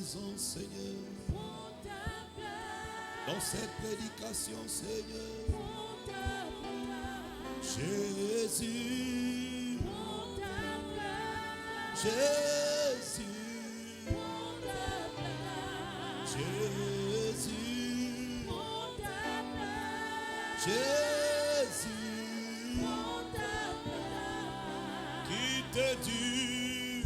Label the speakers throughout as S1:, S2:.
S1: présence, Seigneur. Dans cette prédication, Seigneur. Jésus. Jésus. Jésus. Jésus. Qui te dit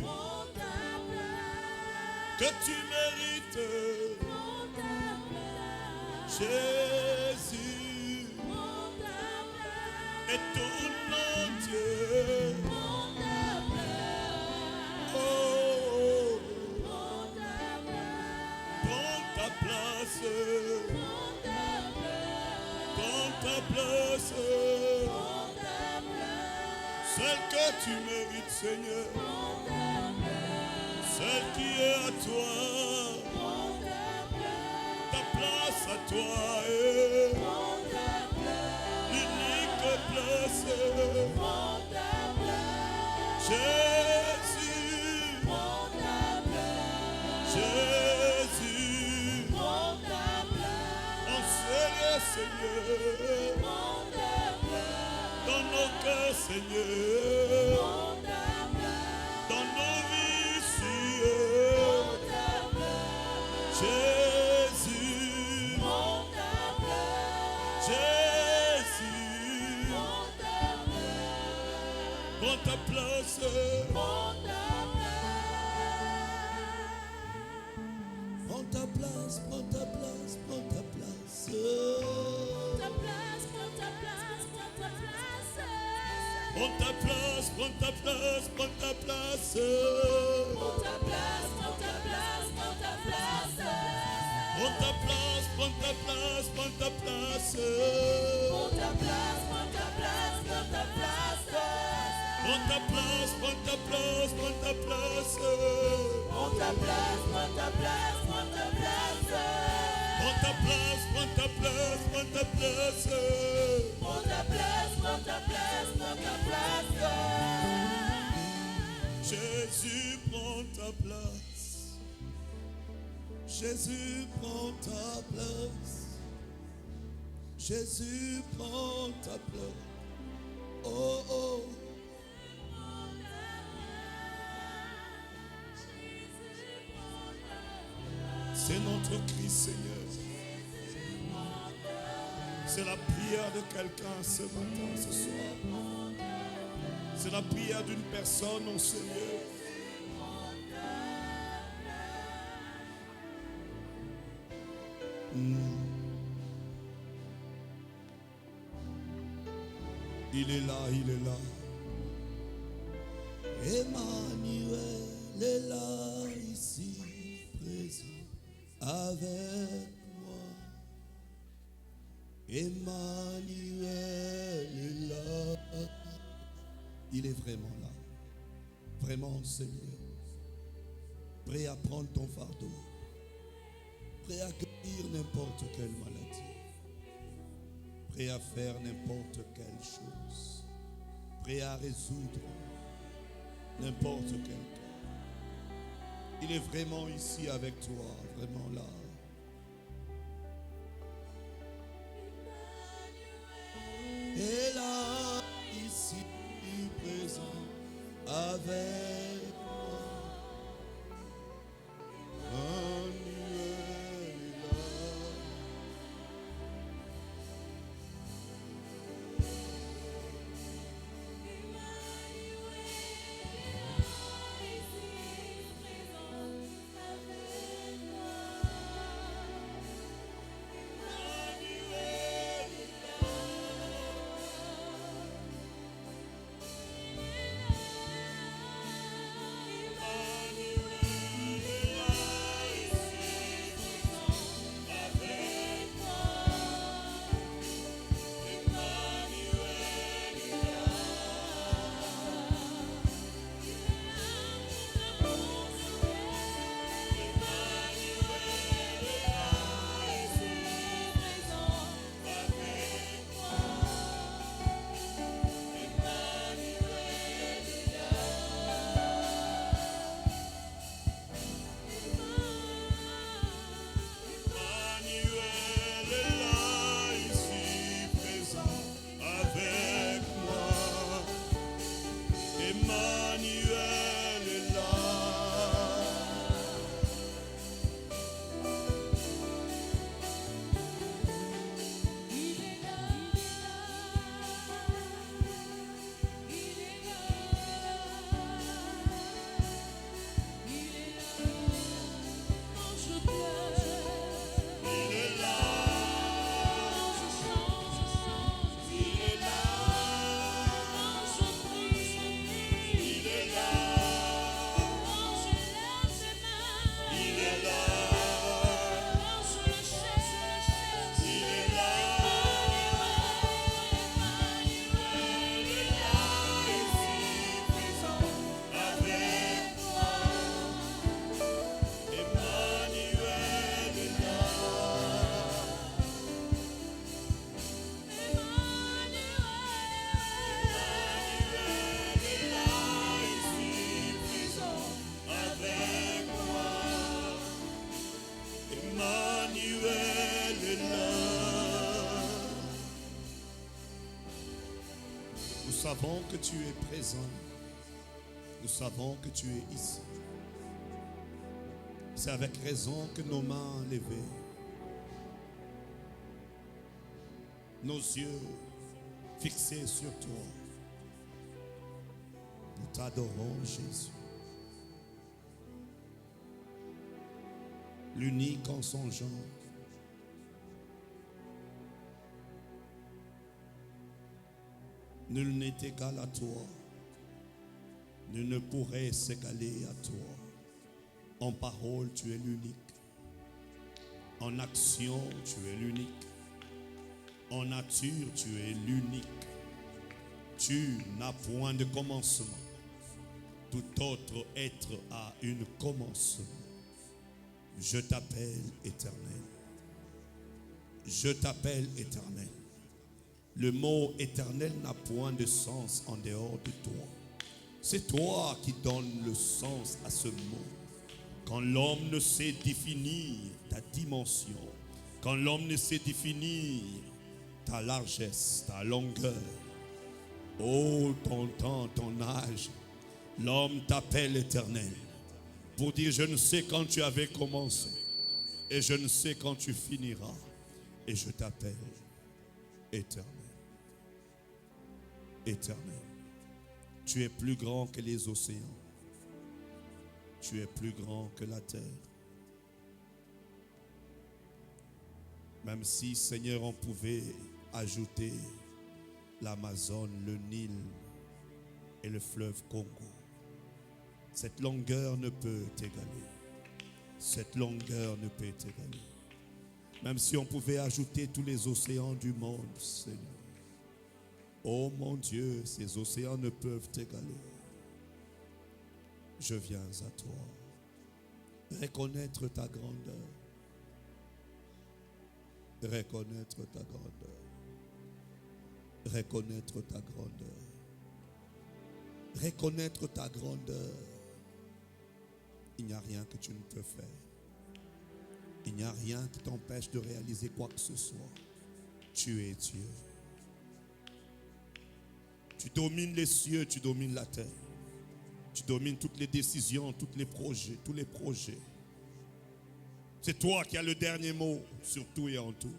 S1: que tu mérites. Jésus et tout entier. Oh, prends ta place. Prends ta place. Celle que tu mérites, Seigneur. Celle qui est à toi. Ta place à toi. L'unique place. Jésus. Jésus. Enseigne, Seigneur. Dans nos cœurs, Seigneur. Dans nos vies ici. Jésus. Jésus. Prends ta place. Prends ta place, prends ta place, prends ta place. Prends ta place, prends ta place, prends ta place.
S2: Prends ta place, prends ta place, prends ta place.
S1: Prends ta place, prends ta place, prends ta place.
S2: Prends ta place, prends ta place, prends ta place.
S1: Prends ta place, prends ta place, prends ta place.
S2: Prends ta place, prends ta place, prends ta place.
S1: Prends ta place, prends ta place, prends ta place.
S2: Prends ta place, prends ta place, prends ta place.
S1: Jésus, prends ta place. Jésus, prends ta place. Jésus, prends ta place. Oh, oh. C'est notre cri, Seigneur. C'est la prière de quelqu'un ce matin, ce soir. C'est la prière d'une personne, mon Seigneur. Il est là, il est là. Emmanuel est là, ici, présent avec moi. Emmanuel est là. Il est vraiment là. Vraiment, Seigneur. Prêt à prendre ton fardeau. Prêt à guérir n'importe quelle maladie. Prêt à faire n'importe quelle chose. Prêt à résoudre n'importe quel cas. Il est vraiment ici avec toi, vraiment là. Et là, ici, présent, avec moi. Emmanuel est là. savons que tu es présent. Nous savons que tu es ici. C'est avec raison que nos mains levées, nos yeux fixés sur toi, nous t'adorons, Jésus. L'unique en son genre. Nul n'est égal à toi. Nul ne pourrait s'égaler à toi. En parole, tu es l'unique. En action, tu es l'unique. En nature, tu es l'unique. Tu n'as point de commencement. Tout autre être a une commencement. Je t'appelle éternel. Je t'appelle éternel. Le mot éternel n'a point de sens en dehors de toi. C'est toi qui donnes le sens à ce mot. Quand l'homme ne sait définir ta dimension, quand l'homme ne sait définir ta largesse, ta longueur, oh, ton temps, ton âge, l'homme t'appelle éternel pour dire je ne sais quand tu avais commencé et je ne sais quand tu finiras, et je t'appelle éternel. Éternel. Tu es plus grand que les océans. Tu es plus grand que la terre. Même si, Seigneur, on pouvait ajouter l'Amazone, le Nil et le fleuve Congo, cette longueur ne peut t'égaler. Cette longueur ne peut t'égaler. Même si on pouvait ajouter tous les océans du monde, Seigneur. Oh mon Dieu, ces océans ne peuvent t'égaler. Je viens à toi. Reconnaître ta grandeur. Reconnaître ta grandeur. Reconnaître ta grandeur. Reconnaître ta grandeur. Il n'y a rien que tu ne peux faire. Il n'y a rien qui t'empêche de réaliser quoi que ce soit. Tu es Dieu. Tu domines les cieux, tu domines la terre. Tu domines toutes les décisions, tous les projets. C'est toi qui as le dernier mot sur tout et en tout.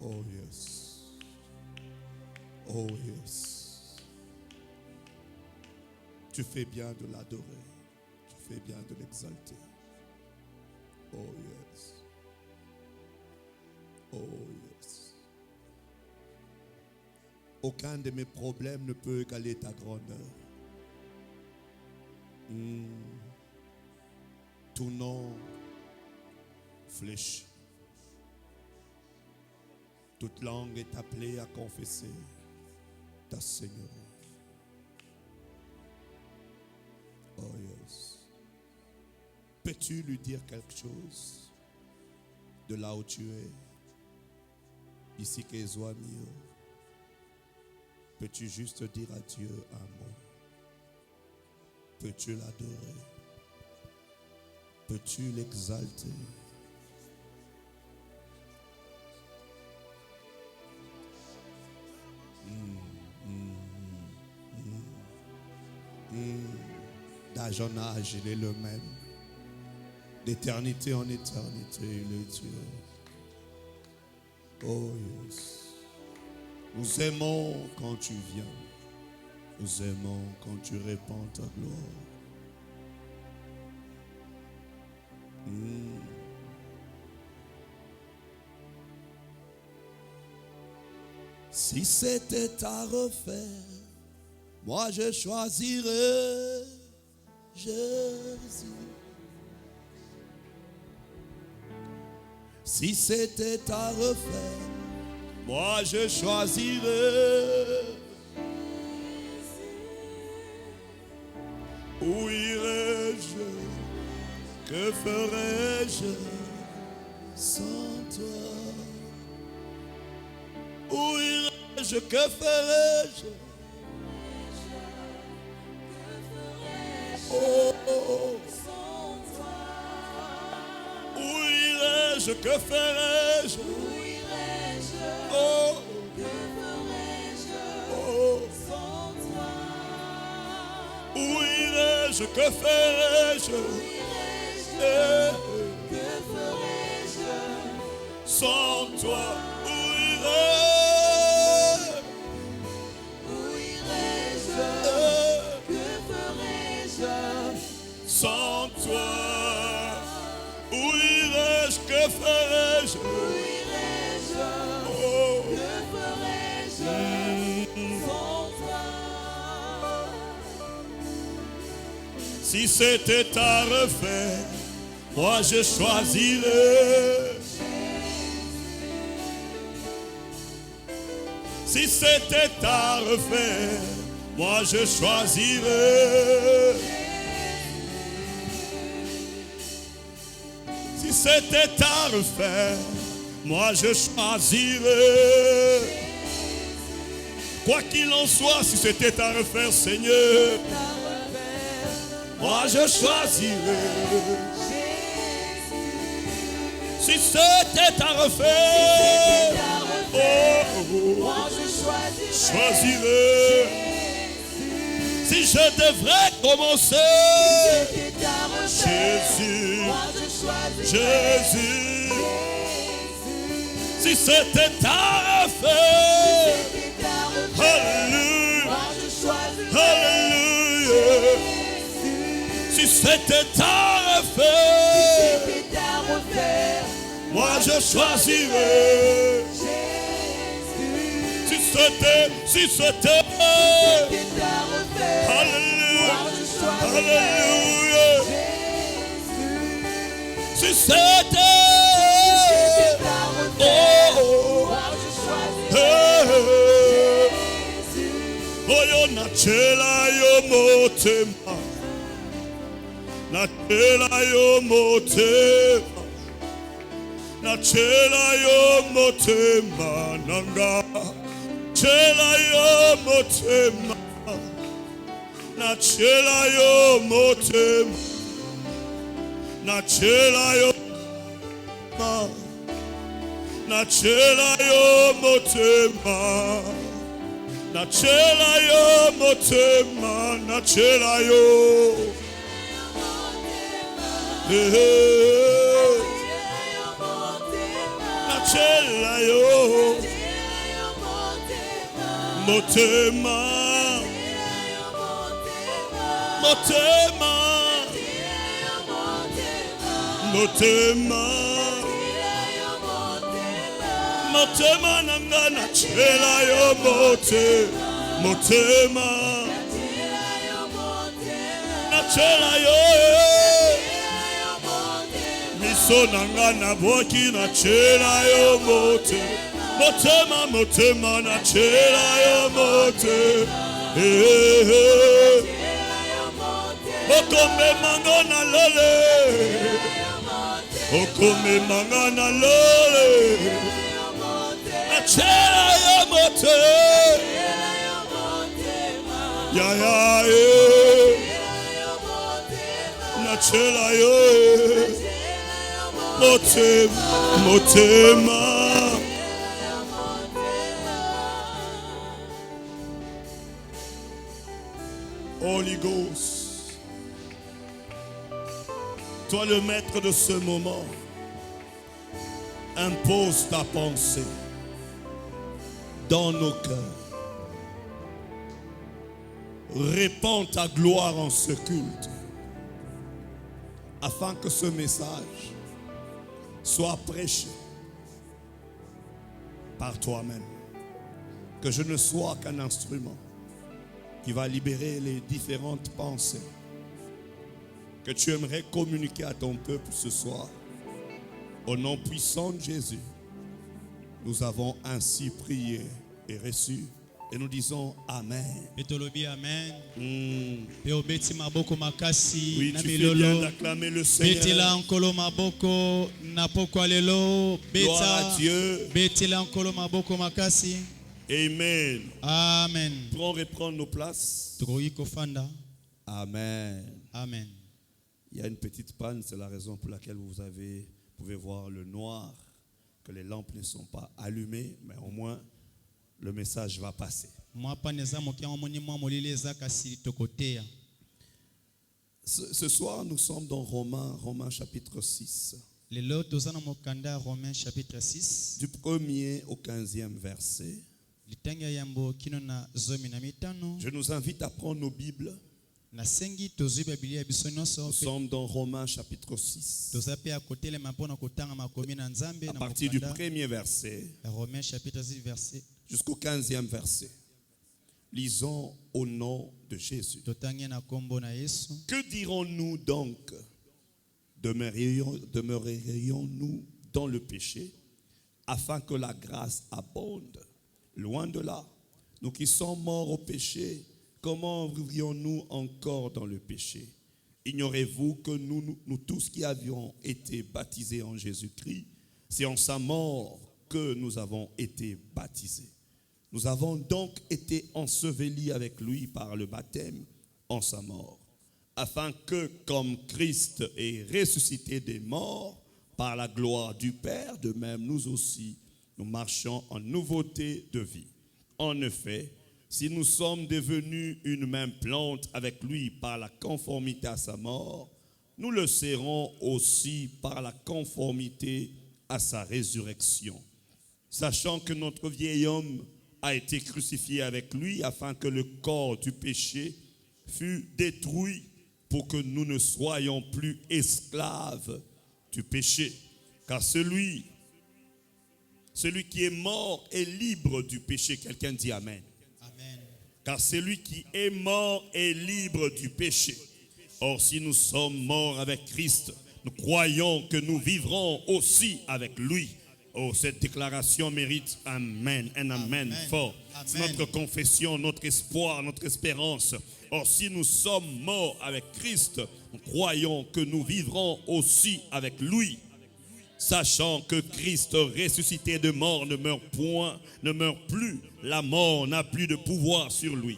S1: Oh yes. Oh yes. Tu fais bien de l'adorer. Tu fais bien de l'exalter. Oh yes. Oh yes. Aucun de mes problèmes ne peut égaler ta grandeur. Tout nom fléchit. Toute langue est appelée à confesser ta Seigneurie. Oh yes. Peux-tu lui dire quelque chose de là où tu es? Ici Kézoamio. Peux-tu juste dire à Dieu un mot? Peux-tu l'adorer? Peux-tu l'exalter? D'âge en âge, il est le même. D'éternité en éternité, il est Dieu. Oh yes. Nous aimons quand tu viens. Nous aimons quand tu répands ta gloire. Si c'était à refaire, moi je choisirais Jésus. Si c'était à refaire, moi je choisirais. Où irais-je? Que ferais-je sans toi? Où irais-je? Que ferais-je? Oh,
S2: sans toi.
S1: où irais-je, que ferais-je?
S2: Où irais-je,
S1: Oh,
S2: que ferais-je
S1: oh,
S2: sans toi?
S1: où irais-je, que ferais-je?
S2: Où irais-je,
S1: Eh,
S2: que ferais-je
S1: sans toi, où
S2: Où irais-je,
S1: irais-je?
S2: que ferais-je
S1: Sans toi, où irais-je, que ferais-je?
S2: Où irais-je,
S1: Oh,
S2: que ferais-je sans toi?
S1: si c'était à refaire, moi je choisirais. Si c'était à refaire, moi je choisirais. Si c'était à refaire, moi je choisirais. Quoi qu'il en soit, si c'était à refaire, Seigneur, moi je choisirais. Si c'était à refaire, oh,
S2: Moi je
S1: choisirais. Si je devrais commencer,
S2: C'était à refaire.
S1: Jésus,
S2: Moi je choisirais.
S1: Jésus. Si c'était à refaire,
S2: C'était à refaire.
S1: Alléluia,
S2: Moi je choisirais.
S1: Alléluia. Si c'était à refaire,
S2: C'était à refaire.
S1: moi je choisirais. Si c'était,
S2: C'était à refaire.
S1: Alléluia,
S2: Moi je choisirais.
S1: Alléluia. Si c'était,
S2: C'était à refaire.
S1: oh,
S2: Moi je choisirais.
S1: oyo nachela yo motema, nachela yo motema, nachela yo motema nanga, chela yo motema, nachela yo motema, nachela yo motema, nachela yo motema. Nachela yo motema, nachela yo. Nachela yo motema, motema, motema, motema nanga nachela yo motema, nachela yo. Miso nanga na boki nachela yo motema, motema nachela yo motema. Okome mango na lole, okome manga na lole. Nachela yo motema, ya ya nachela yo motema. Holy Ghost, toi le maître de ce moment, impose ta pensée dans nos cœurs. Répands ta gloire en ce culte, afin que ce message soit prêché par toi-même. Que je ne sois qu'un instrument qui va libérer les différentes pensées que tu aimerais communiquer à ton peuple ce soir. Au nom puissant de Jésus, nous avons ainsi prié et reçu. Et nous disons Amen.
S3: Amen.
S1: Oui,
S3: Na
S1: tu fais bien
S3: milolo.
S1: d'acclamer le
S3: Betila
S1: Seigneur.
S3: nkolo maboko na poko alelo.
S1: Gloire à
S3: Beta.
S1: Dieu.
S3: Betila nkolo maboko makasi.
S1: Amen.
S3: Amen.
S1: Pour reprendre nos places.
S3: Tukoyi kofanda.
S1: Amen.
S3: Amen.
S1: Il y a une petite panne, c'est la raison pour laquelle vous pouvez voir le noir, que les lampes ne sont pas allumées, mais au moins le message va passer. Ce soir, nous sommes dans Romains chapitre 6.
S3: Romains chapitre 6.
S1: Du 1er au 15e verset. Je nous invite à prendre nos Bibles. Nous sommes dans Romains chapitre 6. À partir du 1er verset jusqu'au 15e verset. Lisons au nom de Jésus. Que dirons-nous donc? Demeurerions-nous dans le péché afin que la grâce abonde? Loin de là. Nous qui sommes morts au péché, comment vivrions-nous encore dans le péché? Ignorez-vous que nous tous qui avions été baptisés en Jésus-Christ, c'est en sa mort que nous avons été baptisés. Nous avons donc été ensevelis avec lui par le baptême en sa mort, afin que, comme Christ est ressuscité des morts par la gloire du Père, de même nous aussi, nous marchons en nouveauté de vie. En effet, si nous sommes devenus une même plante avec lui par la conformité à sa mort, nous le serons aussi par la conformité à sa résurrection. Sachant que notre vieil homme a été crucifié avec lui afin que le corps du péché fût détruit pour que nous ne soyons plus esclaves du péché. Car celui qui est mort est libre du péché. Quelqu'un dit Amen.
S3: Amen.
S1: Car celui qui est mort est libre du péché. Or, si nous sommes morts avec Christ, nous croyons que nous vivrons aussi avec lui. Oh, cette déclaration mérite Amen, un Amen fort. C'est notre confession, notre espoir, notre espérance. Or, si nous sommes morts avec Christ, nous croyons que nous vivrons aussi avec lui. Sachant que Christ ressuscité de mort ne meurt plus, la mort n'a plus de pouvoir sur lui.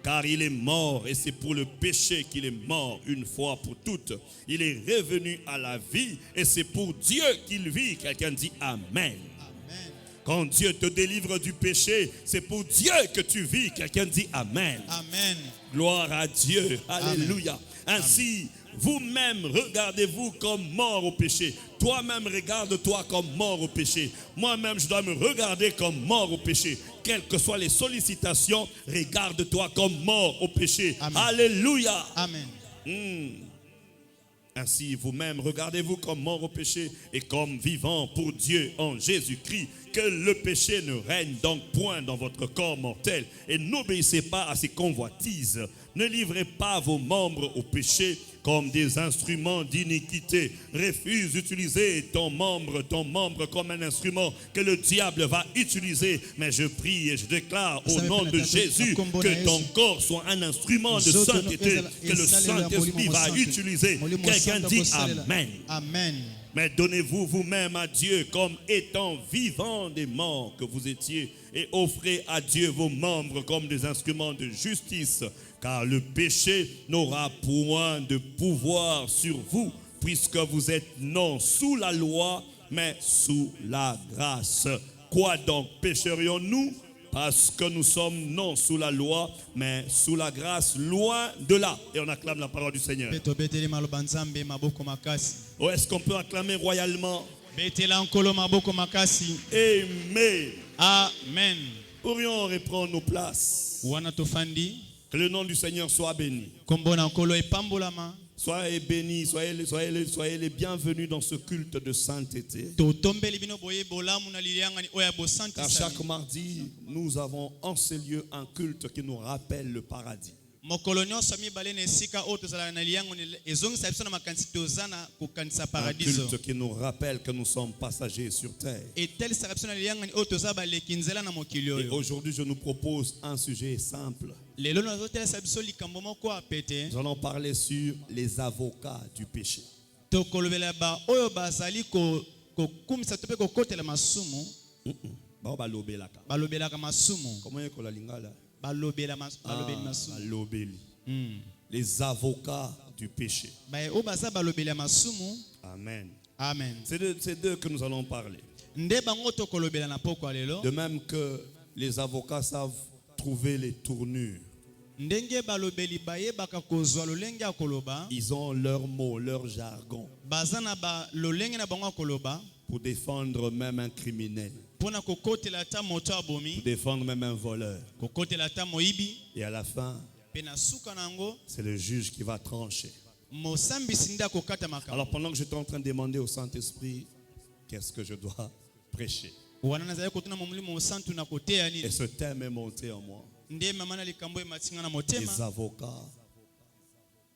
S1: Car il est mort et c'est pour le péché qu'il est mort une fois pour toutes. Il est revenu à la vie et c'est pour Dieu qu'il vit. Quelqu'un dit Amen.
S3: Amen.
S1: Quand Dieu te délivre du péché, c'est pour Dieu que tu vis. Quelqu'un dit Amen.
S3: Amen.
S1: Gloire à Dieu. Alléluia. Ainsi, vous-même, regardez-vous comme mort au péché. Toi-même, regarde-toi comme mort au péché. Moi-même, je dois me regarder comme mort au péché. Quelles que soient les sollicitations, regarde-toi comme mort au péché.
S3: Amen.
S1: Alléluia.
S3: Amen.
S1: Ainsi, vous-même, regardez-vous comme mort au péché et comme vivant pour Dieu en Jésus-Christ. Que le péché ne règne donc point dans votre corps mortel et n'obéissez pas à ses convoitises. Ne livrez pas vos membres au péché comme des instruments d'iniquité. Refuse d'utiliser ton membre comme un instrument que le diable va utiliser. Mais je prie et je déclare au nom de Jésus que ton corps soit un instrument de sainteté que le Saint-Esprit va utiliser. Quelqu'un dit Amen.
S3: Amen.
S1: Mais donnez-vous vous-même à Dieu comme étant vivants des morts que vous étiez et offrez à Dieu vos membres comme des instruments de justice. Car le péché n'aura point de pouvoir sur vous puisque vous êtes non sous la loi mais sous la grâce. Quoi donc pécherions-nous? Parce que nous sommes non sous la loi, mais sous la grâce, loin de là. Et on acclame la parole du Seigneur. Oh, est-ce qu'on peut acclamer royalement? Amen.
S3: Amen.
S1: Pourrions reprendre nos places. Que le nom du Seigneur soit béni. Soyez bénis, soyez les bienvenus dans ce culte de sainteté. Car chaque mardi, nous avons en ces lieux un culte qui nous rappelle le paradis. Un culte qui nous rappelle que nous sommes passagers sur terre. Et aujourd'hui, je nous propose un sujet simple. Nous allons parler sur les avocats du péché. Comment les avocats du péché.
S3: baye o baza balobeli ya masumu.
S1: Amen.
S3: Amen.
S1: C'est d'eux que nous allons parler.
S3: Nde bango tokolobela na pokwa lelo.
S1: De même que les avocats savent trouver les tournures.
S3: Ndenge balobeli bayebaka kozwa lolenge ya koloba.
S1: Ils ont leurs mots, leur jargon
S3: Baza na ba lolenge na bango ya koloba.
S1: pour défendre même un criminel,
S3: Pona kokotela ata moto abomi.
S1: pour défendre même un voleur.
S3: Kokotela ata moyibi.
S1: Et à la fin,
S3: Pe na suka nango.
S1: c'est le juge qui va trancher.
S3: Mosambisi nda kokata makambo.
S1: Alors pendant que j'étais en train de demander au Saint-Esprit, qu'est-ce que je dois prêcher?
S3: Wana nazali kotuna momuli mo santu na koteya
S1: Et
S3: nini.
S1: ce thème est monté en moi.
S3: Nde mama na likambo e matinga na motema.
S1: Les avocats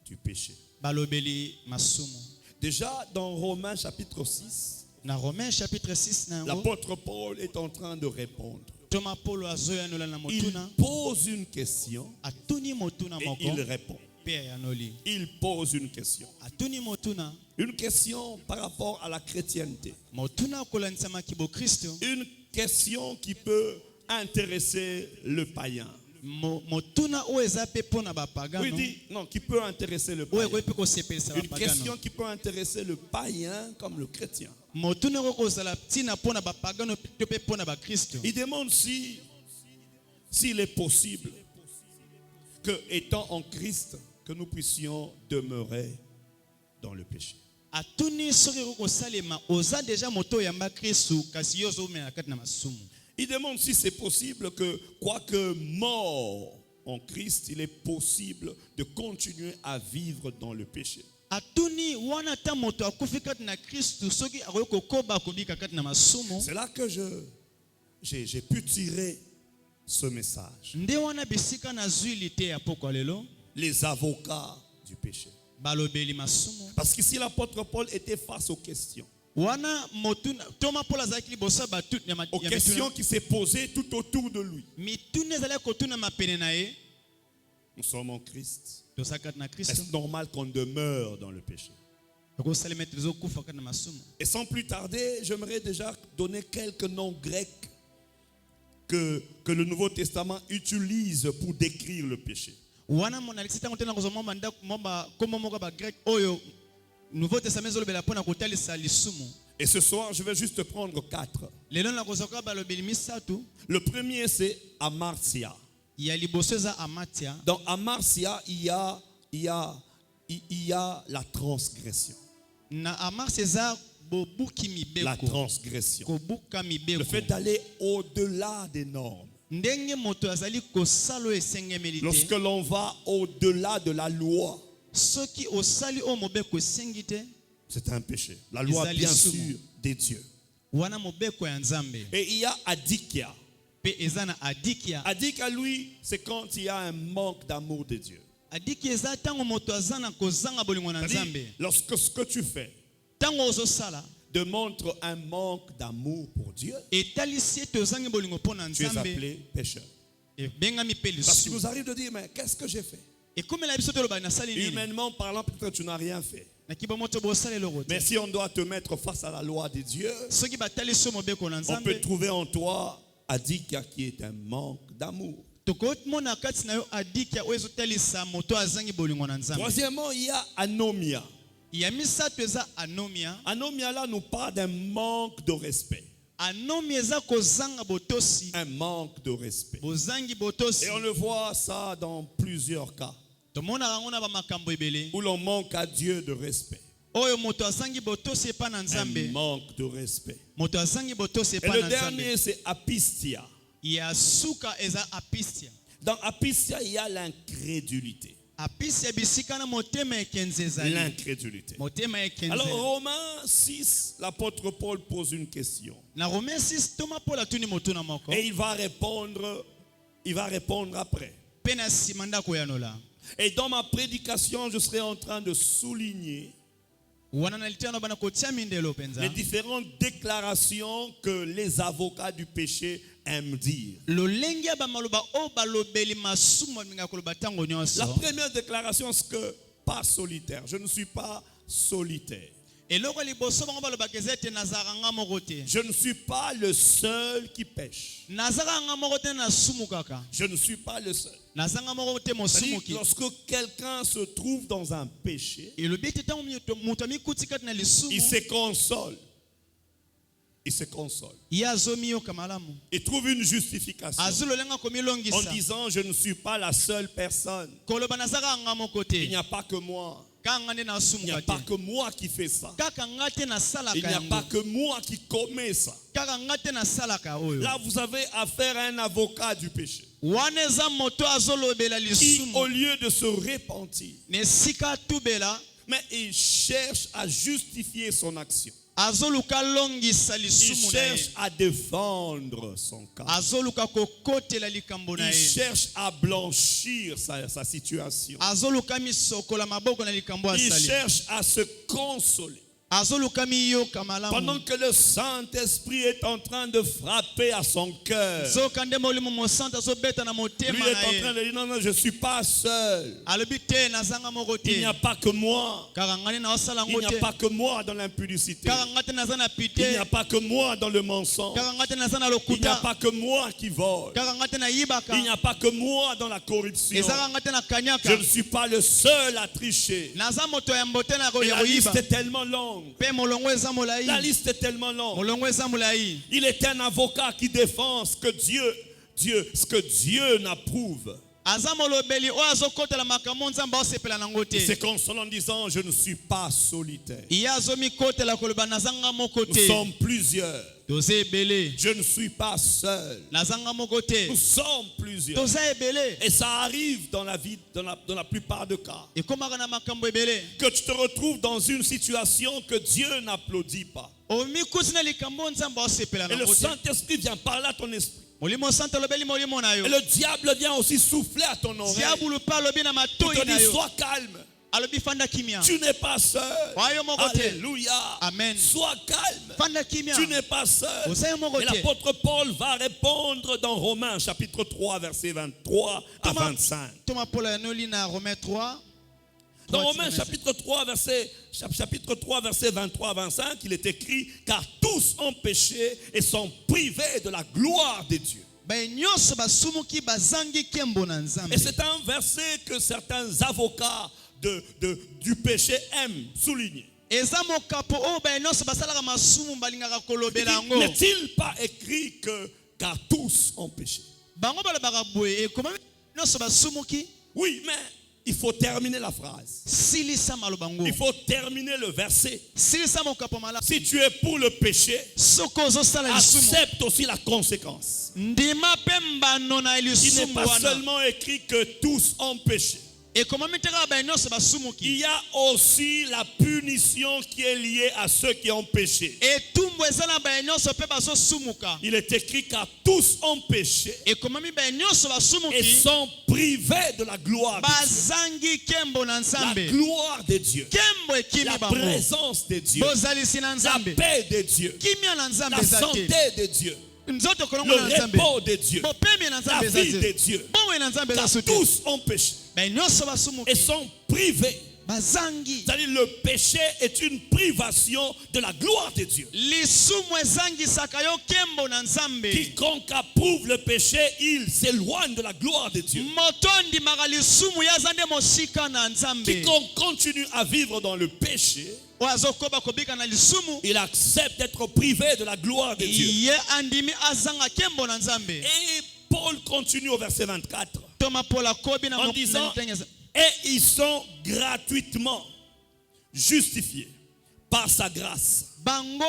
S1: du péché.
S3: Balobeli masumu.
S1: Déjà dans Romains chapitre 6,
S3: Na Romains chapitre 6 na yango.
S1: l'apôtre Paul est en train de répondre.
S3: Toma Paulo azoya nola na
S1: Il
S3: motuna.
S1: pose une question
S3: Atuni motuna
S1: et
S3: moko.
S1: il répond.
S3: Pe ya noli.
S1: Il pose une question.
S3: Atuni motuna.
S1: Une question par rapport à la chrétienté.
S3: Motuna kolanisama kibo Kristo.
S1: Une question qui peut intéresser le païen.
S3: Motuna o eza pe pona ba
S1: Oui,
S3: pagano.
S1: dit, non, qui peut intéresser le
S3: O
S1: païen.
S3: eko pe ko sepelisa ba
S1: Une
S3: pagano.
S1: question qui peut intéresser le païen comme le chrétien.
S3: Motuna ko kozala tina pona ba pagano to pe pona ba Kristo.
S1: Il demande s'il est possible que, étant en Christ, que nous puissions demeurer dans le péché.
S3: Atuni soki ko kosalema oza déjà moto yamba Kristo kasi yo zo mena kati na masumu.
S1: Il demande si c'est possible que, quoique mort en Christ, il est possible de continuer à vivre dans le péché.
S3: Atuni wana ta moto akufi kati na Kristo soki akoki kokoba kobika kati na masumu.
S1: C'est là que j'ai pu tirer ce message.
S3: Nde wana bisika na zwili te ya pokwa lelo.
S1: Les avocats du péché.
S3: Balobeli masumu.
S1: Parce qu'ici l'apôtre Paul était face aux questions.
S3: Wana motuna toma Paul azaki liboso batu ya
S1: Aux questions qui s'est posées tout autour de lui.
S3: mituna ezali kotuna mapene na ye.
S1: Nous sommes en Christ.
S3: Tosakati na Kristo.
S1: Est-ce normal qu'on demeure dans le péché?
S3: Tokosalema ete tozokufa kati na masumu.
S1: Et sans plus tarder, j'aimerais déjà donner quelques noms grecs que le Nouveau Testament utilise pour décrire le péché.
S3: Wana monalisi tango tena kozoma manda momba komo moko ba grec oyo Nouveau Testament zolobela pona kotalisa lisumu.
S1: Et ce soir, je vais juste prendre 4.
S3: Lelo na kozoka balobeli misatu.
S1: Le premier, c'est Amartia.
S3: Ya liboso za amatia.
S1: Dans Amartia, il y a la transgression.
S3: Na amar César bobuki mibeko.
S1: La transgression.
S3: Kobuka mibeko.
S1: Le fait d'aller au-delà des normes.
S3: Ndenge moto azali kosalo esengemeli te.
S1: Lorsque l'on va au-delà de la loi,
S3: Soki osali o mobeko esengite.
S1: c'est un péché. La loi, bien sûr, des dieux.
S3: Wana mobeko ya nzambe.
S1: Et il y a Adikia.
S3: Pe ezana adikia.
S1: Adikia, lui, c'est quand il y a un manque d'amour de Dieu.
S3: Adiki eza tango moto azana kozanga bolingo na
S1: C'est-à-dire,
S3: nzambe.
S1: lorsque ce que tu fais
S3: Tango ozosala.
S1: démontre un manque d'amour pour Dieu,
S3: Etalisi ete ozangi bolingo pona
S1: tu es
S3: nzambe.
S1: appelé pécheur.
S3: Ebengami pe
S1: Parce qu'il
S3: lisu.
S1: nous arrive de dire, mais qu'est-ce que j'ai fait?
S3: Ekomela biso toloba nasali nini.
S1: Humainement parlant, peut-être tu n'as rien fait.
S3: Na kiba moto bosala eloko te.
S1: Mais si on doit te mettre face à la loi de Dieu,
S3: Soki batalisi o mobeko na
S1: on
S3: nzambe.
S1: peut trouver en toi Adikia qui est un manque d'amour.
S3: Tokomona kati na yo adikia oyo ezotalisa moto azangi bolingo na nzambe.
S1: Troisièmement, il y a Anomia.
S3: Ya misato eza anomia.
S1: Anomia là nous parle d'un manque de respect.
S3: Anomia eza kozanga botosi.
S1: Un manque de respect.
S3: Bozangi botosi.
S1: Et on le voit ça dans plusieurs cas
S3: Tomona rango na ba makambo ebele.
S1: où l'on manque à Dieu de respect.
S3: Oyo moto azangi botosi epa na
S1: Un
S3: nzambe.
S1: manque de respect.
S3: Moto azangi botosi
S1: Et
S3: epa
S1: le
S3: na
S1: dernier,
S3: nzambe.
S1: c'est Apistia.
S3: Ya suka eza apistia.
S1: Dans Apistia, il y a l'incrédulité.
S3: Apistia bisika na motema ekenze ezali.
S1: L'incrédulité.
S3: Motema ekenze.
S1: Alors, Romains 6, l'apôtre Paul pose une question.
S3: Na Romains 6 toma Paul atuni moto na moko.
S1: Et il va répondre après.
S3: Pe na sima ndako ya nola.
S1: Et dans ma prédication, je serai en train de souligner
S3: Wana na litano bana kotia mindelo penza.
S1: les différentes déclarations que les avocats du péché aiment dire.
S3: Lolenge ba maloba o balobeli masumo minga koloba tango
S1: La
S3: nyonso.
S1: première déclaration, c'est que pas solitaire. Je ne suis pas solitaire.
S3: eloko liboso bango balobaka eza ete nazalaka nga moko te.
S1: Je ne suis pas le seul qui pêche.
S3: Nazalaka nga moko te nasumukaka.
S1: Je ne suis pas le seul.
S3: Nazanga moko te
S1: C'est-à-dire,
S3: mosumuki.
S1: lorsque quelqu'un se trouve dans un péché,
S3: elobi ete ntango moto amikuti kati na lisumu
S1: il se console. Il se console.
S3: ye azomiyoka malamu
S1: Il trouve une justification
S3: azololenga
S1: en
S3: komilongisa
S1: disant je ne suis pas la seule personne.
S3: koloba nazalaka nga moko
S1: Il
S3: te
S1: n'y a pas que moi.
S3: kaka nga nde
S1: Il n'y a
S3: nasumuka
S1: pas
S3: te
S1: que moi qui fais ça.
S3: kaka nga te
S1: Il
S3: nasalaka
S1: n'y a pas
S3: yango
S1: que moi qui commets ça.
S3: kaka nga te nasalaka oyo
S1: Là, vous avez affaire à un avocat du péché
S3: wana eza moto azolobela
S1: qui,
S3: lisumu
S1: au lieu de se repentir,
S3: na esika atubela
S1: mais il cherche à justifier son action.
S3: azoluka longisa
S1: Il
S3: lisumu na
S1: cherche
S3: ye
S1: à défendre son cas.
S3: azoluka kokotela likambo na
S1: Il
S3: ye
S1: cherche à blanchir sa situation.
S3: azoluka misokola maboko na likambo
S1: Il
S3: asali
S1: cherche à se consoler.
S3: azoluka miyoka
S1: Pendant
S3: malamu
S1: que le Saint-Esprit est en train de frapper à son cœur,
S3: zoka nde molimo mosantu azobeta na
S1: lui
S3: motema
S1: est
S3: na
S1: en train
S3: ye
S1: de dire non, non, je ne suis pas seul.
S3: alobi te nazanga moko
S1: Il n'y
S3: te
S1: a pas que moi.
S3: kaka nga nde naosala
S1: Il
S3: yango
S1: n'y a
S3: te
S1: pas que moi dans l'impudicité.
S3: kaka nga te naza na
S1: Il n'y
S3: pite
S1: a pas que moi dans le mensonge.
S3: kaka nga te naza na
S1: Il n'y a
S3: lokuta
S1: pas que moi qui vole.
S3: kaka nga te nayibaka
S1: Il n'y a pas que moi dans la corruption.
S3: ezaka nga te na
S1: Je
S3: kanyaka
S1: ne suis pas le seul à tricher.
S3: naza moto ya mbote na
S1: Et
S3: ya
S1: la liste
S3: koyiba
S1: est tellement longue.
S3: mpe molongo eza molai
S1: La liste est tellement longue.
S3: molongo eza molai
S1: Il est un avocat qui défend ce que Dieu n'approuve.
S3: aza molobeli oyo azokotela makambo nzambe aosepela nango
S1: Il se
S3: te
S1: console en disant je ne suis pas solitaire.
S3: ye azomikotela koloba nazanga moko
S1: Nous
S3: te
S1: sommes plusieurs.
S3: toza ebele
S1: Je ne suis pas seul.
S3: nazanga moko te
S1: Nous sommes plusieurs.
S3: toza ebele
S1: Et ça arrive dans la vie, dans la plupart des cas,
S3: ekomaka na makambo ebele
S1: que tu te retrouves dans une situation que Dieu n'applaudit pas.
S3: omikuti na likambo nzambe aosepela
S1: Et le
S3: nango te
S1: Saint-Esprit vient parler à ton esprit.
S3: molimo santo alobeli molimo na yo
S1: Et le diable vient aussi souffler à ton oreille.
S3: diabulu mpe alobi na
S1: Il
S3: matoi
S1: te
S3: na
S1: dit
S3: yo
S1: sois calme.
S3: alobi fanda kimia
S1: Tu n'es pas seul.
S3: oyo moko te
S1: Alléluia.
S3: Amen.
S1: Sois calme.
S3: fanda kimia
S1: Tu n'es pas seul.
S3: oza yo moko
S1: Et
S3: te
S1: l'apôtre Paul va répondre dans Romains chapitre 3 versets 23 à 25.
S3: toma polo ya noli na romain 3
S1: Dans Romains chapitre 3 verset 23 à 25, il est écrit car tous ont péché et sont privés de la gloire de Dieu.
S3: baye nyonso basumuki bazangi nkembo na
S1: Et
S3: nzambe
S1: c'est un verset que certains avocats du péché aiment souligner.
S3: eza mokapo oyo baye nyonso basalaka masumu balingaka
S1: Il
S3: kolobela
S1: dit,
S3: yango
S1: n'est-il pas écrit que car tous ont péché?
S3: bango balobaka boye ekomami nyonso basumuki
S1: Oui, mais il faut terminer la phrase.
S3: silisa maloba ngo
S1: Il faut terminer le verset.
S3: silisa mokapo malamu
S1: Si tu es pour le péché,
S3: soki ozosala lisumu
S1: accepte aussi la conséquence.
S3: ndima mpe mbano na
S1: Il n'est
S3: lisumu
S1: pas
S3: wana
S1: seulement écrit que tous ont péché.
S3: ekomami te kaka baye nyonso
S1: Il
S3: basumuki
S1: y a aussi la punition qui est liée à ceux qui ont péché.
S3: etumbu eza na baye nyonso mpe bazosumuka
S1: Il est écrit car tous ont péché
S3: ekomami baye nyonso
S1: et
S3: basumuki
S1: sont privés de la gloire de Dieu.
S3: bazangi nkembo na
S1: La
S3: nzambe
S1: gloire de Dieu.
S3: nkembo ekimi
S1: La
S3: bango
S1: présence de Dieu.
S3: bozalisi na
S1: La
S3: nzambe
S1: paix de Dieu.
S3: kimia na nzambe
S1: La
S3: eza
S1: santé
S3: te
S1: de Dieu.
S3: nzoto kolongo
S1: Le
S3: na nzambe
S1: repos de Dieu.
S3: bopemi na
S1: La
S3: nzambe eza
S1: vie de
S3: te
S1: Dieu.
S3: bomoi na nzambe eza
S1: Car
S3: so te
S1: tous ont péché
S3: baye nyonso
S1: et
S3: basumuki
S1: sont privés.
S3: bazangi
S1: C'est-à-dire le péché est une privation de la gloire de Dieu.
S3: lisumu ezangisaka yo nkembo na nzambe
S1: Quiconque approuve le péché, il s'éloigne de la gloire de Dieu.
S3: moto ondimaka lisumu ye aza nde mosika na nzambe
S1: Quiconque continue à vivre dans le péché,
S3: oyo azokoba kobika na lisumu
S1: il accepte d'être privé de la gloire de Dieu.
S3: ye andimi azanga nkembo na nzambe
S1: Et Paul continue au verset 24
S3: toma pola kobi na
S1: en
S3: mo-
S1: disant,
S3: na mitenge-
S1: et ils sont gratuitement justifiés par sa grâce,
S3: bango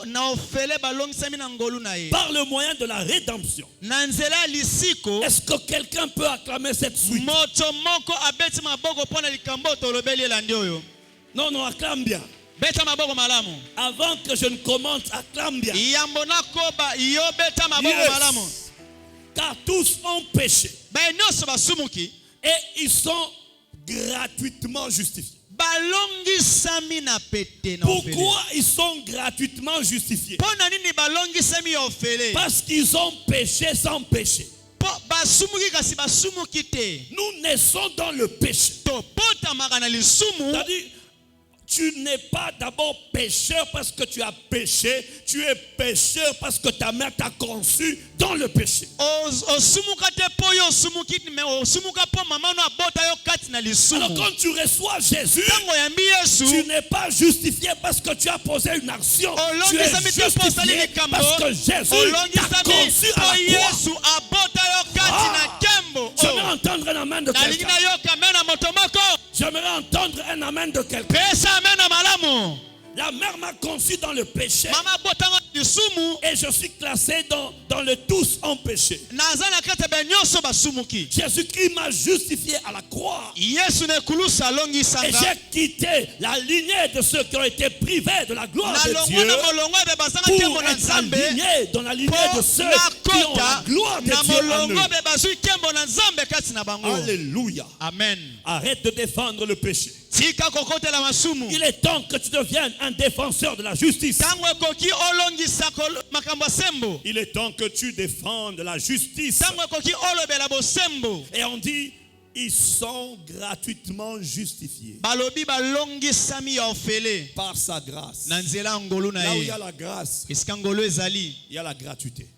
S3: na ofele balongisami na ngolu na ye
S1: par le moyen de la rédemption.
S3: na nzela ya lisiko
S1: Est-ce que quelqu'un peut acclamer cette suite?
S3: moto moko abeti maboko mpo na likambo oyo tolobeli elandi oyo
S1: Non, non, acclame bien.
S3: beta maboko malamu
S1: Avant que je ne commente, acclame bien.
S3: yambo nakoba yo beta maboko
S1: Yes.
S3: malamu
S1: Car tous ont péché
S3: baye nyonso basumuki
S1: et ils sont gratuitement justifiés.
S3: balongisami na pete na ofele
S1: Pourquoi ils sont gratuitement justifiés?
S3: mpo na nini balongisami ya ofele
S1: Parce qu'ils ont péché sans péché.
S3: mpo basumuki kasi basumuki te
S1: Nous naissons dans le péché.
S3: topotamaka na lisumu
S1: C'est-à-dire, tu n'es pas d'abord pécheur parce que tu as péché, tu es pécheur parce que ta mère t'a conçu dans le péché. Alors quand tu reçois Jésus, tu n'es pas justifié parce que tu as posé une action. Tu es justifié parce que Jésus t'a conçu à la croix. J'aimerais entendre un amen de quelqu'un. J'aimerais entendre un amen de quelqu'un. La mère m'a conçu dans le péché. Et je suis classé dans le tous en péché. Jésus-Christ m'a justifié à la croix. Et j'ai quitté la lignée de ceux qui ont été privés de la gloire de Dieu pour être aligné dans la lignée de ceux qui ont la gloire de Dieu en eux. Alléluia.
S3: Amen.
S1: Arrête de défendre le péché. Il est temps que tu deviennes un défenseur de la justice. Il est temps que tu défendes la justice. Et on dit, ils sont gratuitement justifiés par sa grâce. Là où il y a la grâce, il y a la gratuité.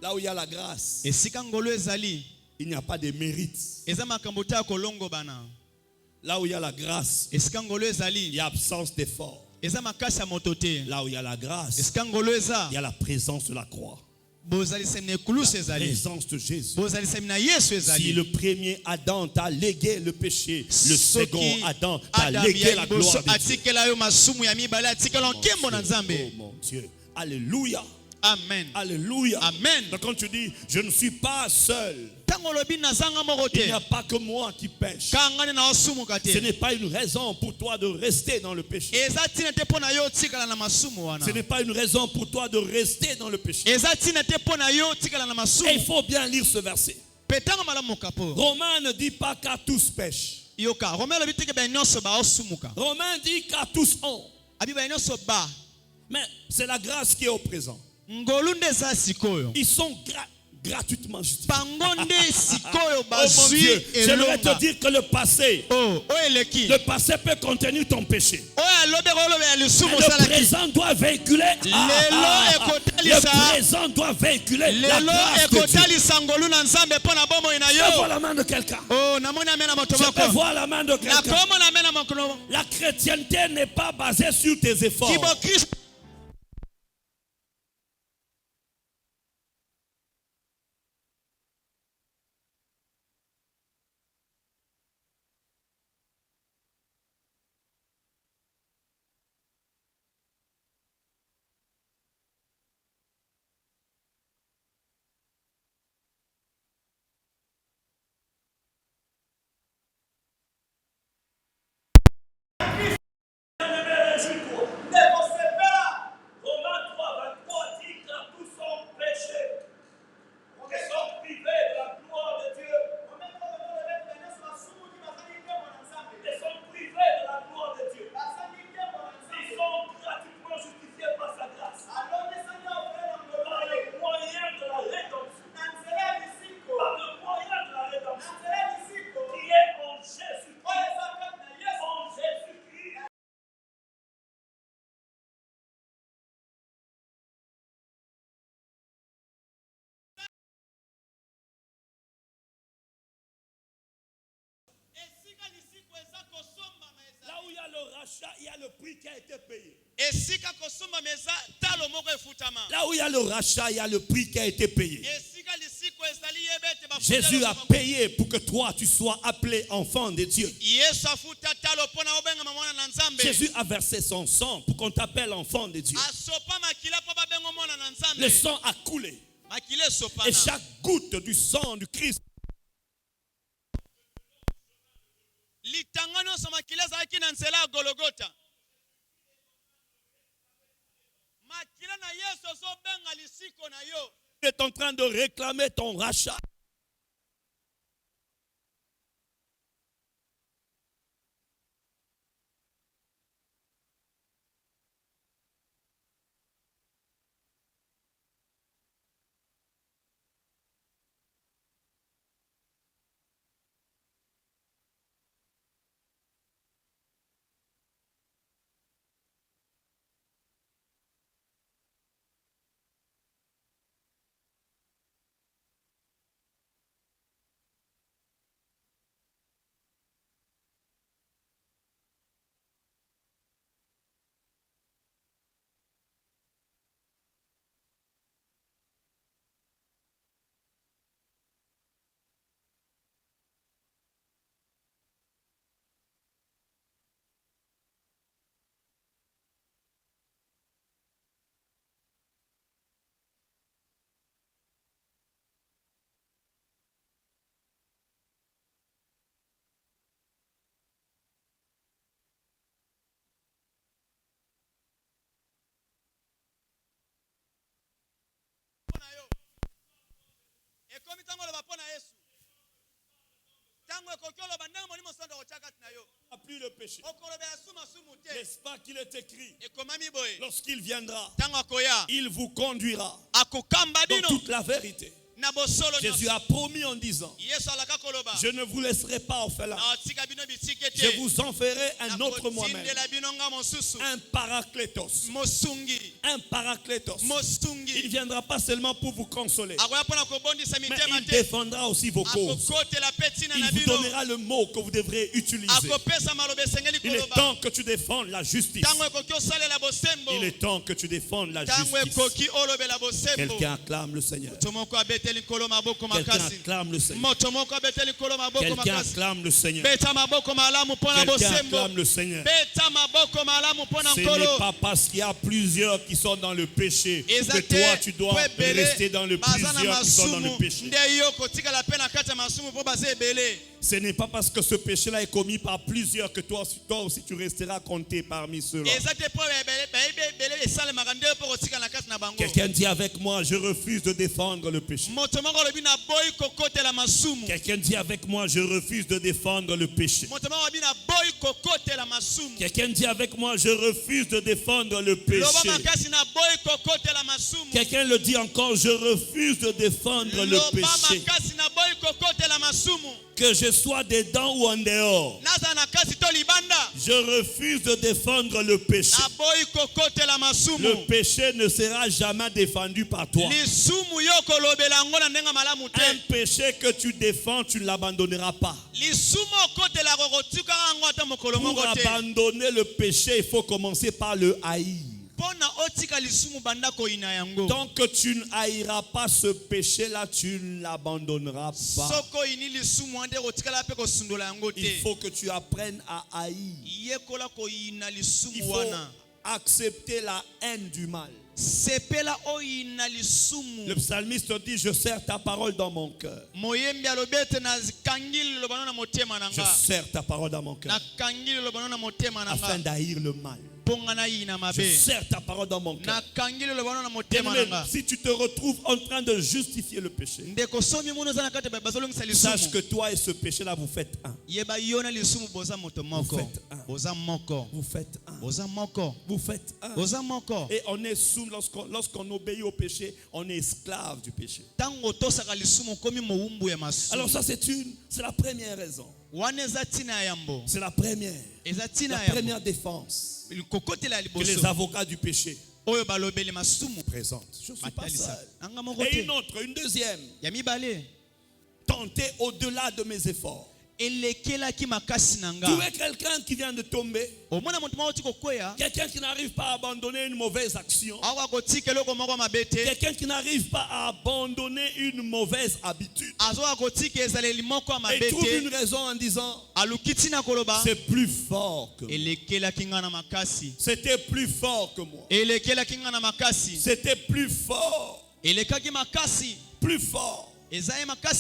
S1: Là où il y a la grâce, il n'y a pas de mérite. Là où il y a la grâce, il y a absence d'effort. Là où il y a la grâce, il y a la présence de la croix. La présence de Jésus. Si le premier Adam t'a légué le péché, le second Adam t'a légué la gloire de Dieu. Oh mon Dieu. Alléluia.
S3: Amen.
S1: Alléluia.
S3: Amen.
S1: Donc quand tu dis, je ne suis pas seul, il n'y a pas que moi qui pêche. Ce n'est pas une raison pour toi de rester dans le péché. Ce n'est pas une raison pour toi de rester dans le péché. Et il faut bien lire ce verset. Romain ne dit pas qu'à tous pêchent. Romain dit qu'à tous ont. Mais c'est la grâce qui est au présent. Ils sont gratuitement justifiés. Oh mon Dieu, j'aimerais te dire que le passé peut contenir ton péché. Le présent doit véhiculer le présent doit véhiculer la grâce de Dieu. Je vois la main de quelqu'un. Je peux voir la main de quelqu'un. La chrétienté n'est pas basée sur tes efforts. Là où il y a le rachat, il y a le prix qui a été payé. Là où il y a le rachat, il y a le prix qui a été payé. Jésus a payé pour que toi tu sois appelé enfant de Dieu. Jésus a versé son sang pour qu'on t'appelle enfant de Dieu. Le sang a coulé. Et chaque goutte du sang du Christ est en train de réclamer ton rachat. Plus le péché. N'est-ce pas qu'il est écrit? Lorsqu'il viendra, il vous conduira dans toute la vérité. Jésus a promis en disant, je ne vous laisserai pas orphelin. Je vous enverrai un autre moi-même. Un paraclétos. Un paraclétos. Il ne viendra pas seulement pour vous consoler, mais il défendra aussi vos causes. Il vous donnera le mot que vous devrez utiliser. Il est temps que tu défendes la justice. Il est temps que tu défendes la justice. Quelqu'un acclame le Seigneur. Quelqu'un acclame le Seigneur. Quelqu'un acclame le Seigneur. Quelqu'un acclame le Seigneur. Ce n'est pas parce qu'il y a plusieurs qui sont dans le péché que toi tu dois rester dans le plusieurs qui sont dans le péché. Ce n'est pas parce que ce péché-là est commis par plusieurs que toi aussi tu resteras compté parmi ceux-là. Quelqu'un dit avec moi, je refuse de défendre le péché. Quelqu'un dit avec moi, je refuse de défendre le péché. Quelqu'un dit avec moi, je refuse de défendre le péché. Quelqu'un le dit encore, je refuse de défendre le péché. Que je sois dedans ou en dehors, je refuse de défendre le péché. Le péché ne sera jamais défendu par toi. Un péché que tu défends, tu ne l'abandonneras pas. Pour abandonner le péché, il faut commencer par le haïr. Tant que tu ne haïras pas ce péché-là, tu ne l'abandonneras pas. Il faut que tu apprennes à haïr. Il faut accepter la haine du mal. Le psalmiste dit, je serre ta parole dans mon cœur. Je serre ta parole dans mon cœur afin d'haïr le mal. Je serre ta parole dans mon cœur. Si tu te retrouves en train de justifier le péché, sache que toi et ce péché-là, vous faites un. Vous faites un. Vous faites un. Et on est soumis, lorsqu'on obéit au péché, on est esclave du péché. Alors ça, c'est la première raison. C'est la première défense que les avocats du péché présentent. Je ne suis pas seul. Et une deuxième. Tenter au-delà de mes efforts. Tu es quelqu'un qui vient de tomber, quelqu'un qui n'arrive pas à abandonner une mauvaise action, quelqu'un qui n'arrive pas à abandonner une mauvaise habitude, et trouve une raison en disant, c'est plus fort que moi. C'était plus fort que moi. C'était plus fort. Plus fort.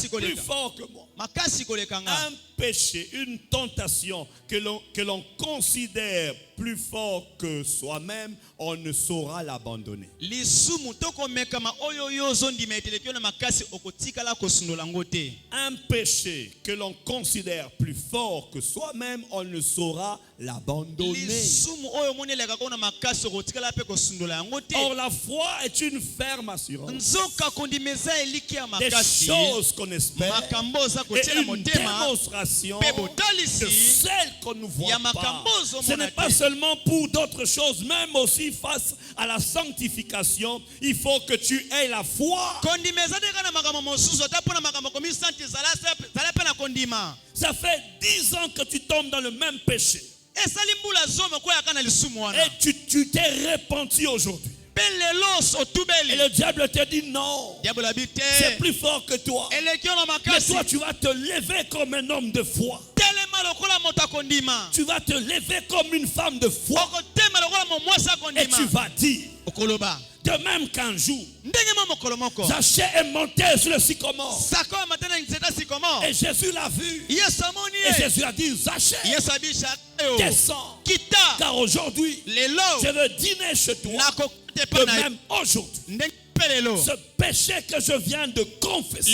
S1: Plus fort que moi. Un péché, une tentation que l'on considère plus fort que soi-même, on ne saura l'abandonner. Un péché que l'on considère plus fort que soi-même, on ne saura l'abandonner. Or, la foi est une ferme assurance des choses qu'on espère et une démonstration de celles qu'on ne voit pas. Ce n'est pas seulement pour d'autres choses, même aussi face à la sanctification, il faut que tu aies la foi. Ça fait 10 ans que tu tombes dans le même péché. Et tu t'es repenti aujourd'hui. Et le diable te dit non, c'est plus fort que toi. Mais toi tu vas te lever comme un homme de foi. Tu vas te lever comme une femme de foi. Et tu vas dire, de même qu'un jour, Zachée est monté sur le sycomore. Et Jésus l'a vu. Et Jésus a dit, Zachée, descends. Car aujourd'hui, je veux dîner chez toi. De même aujourd'hui, ce péché que je viens de confesser,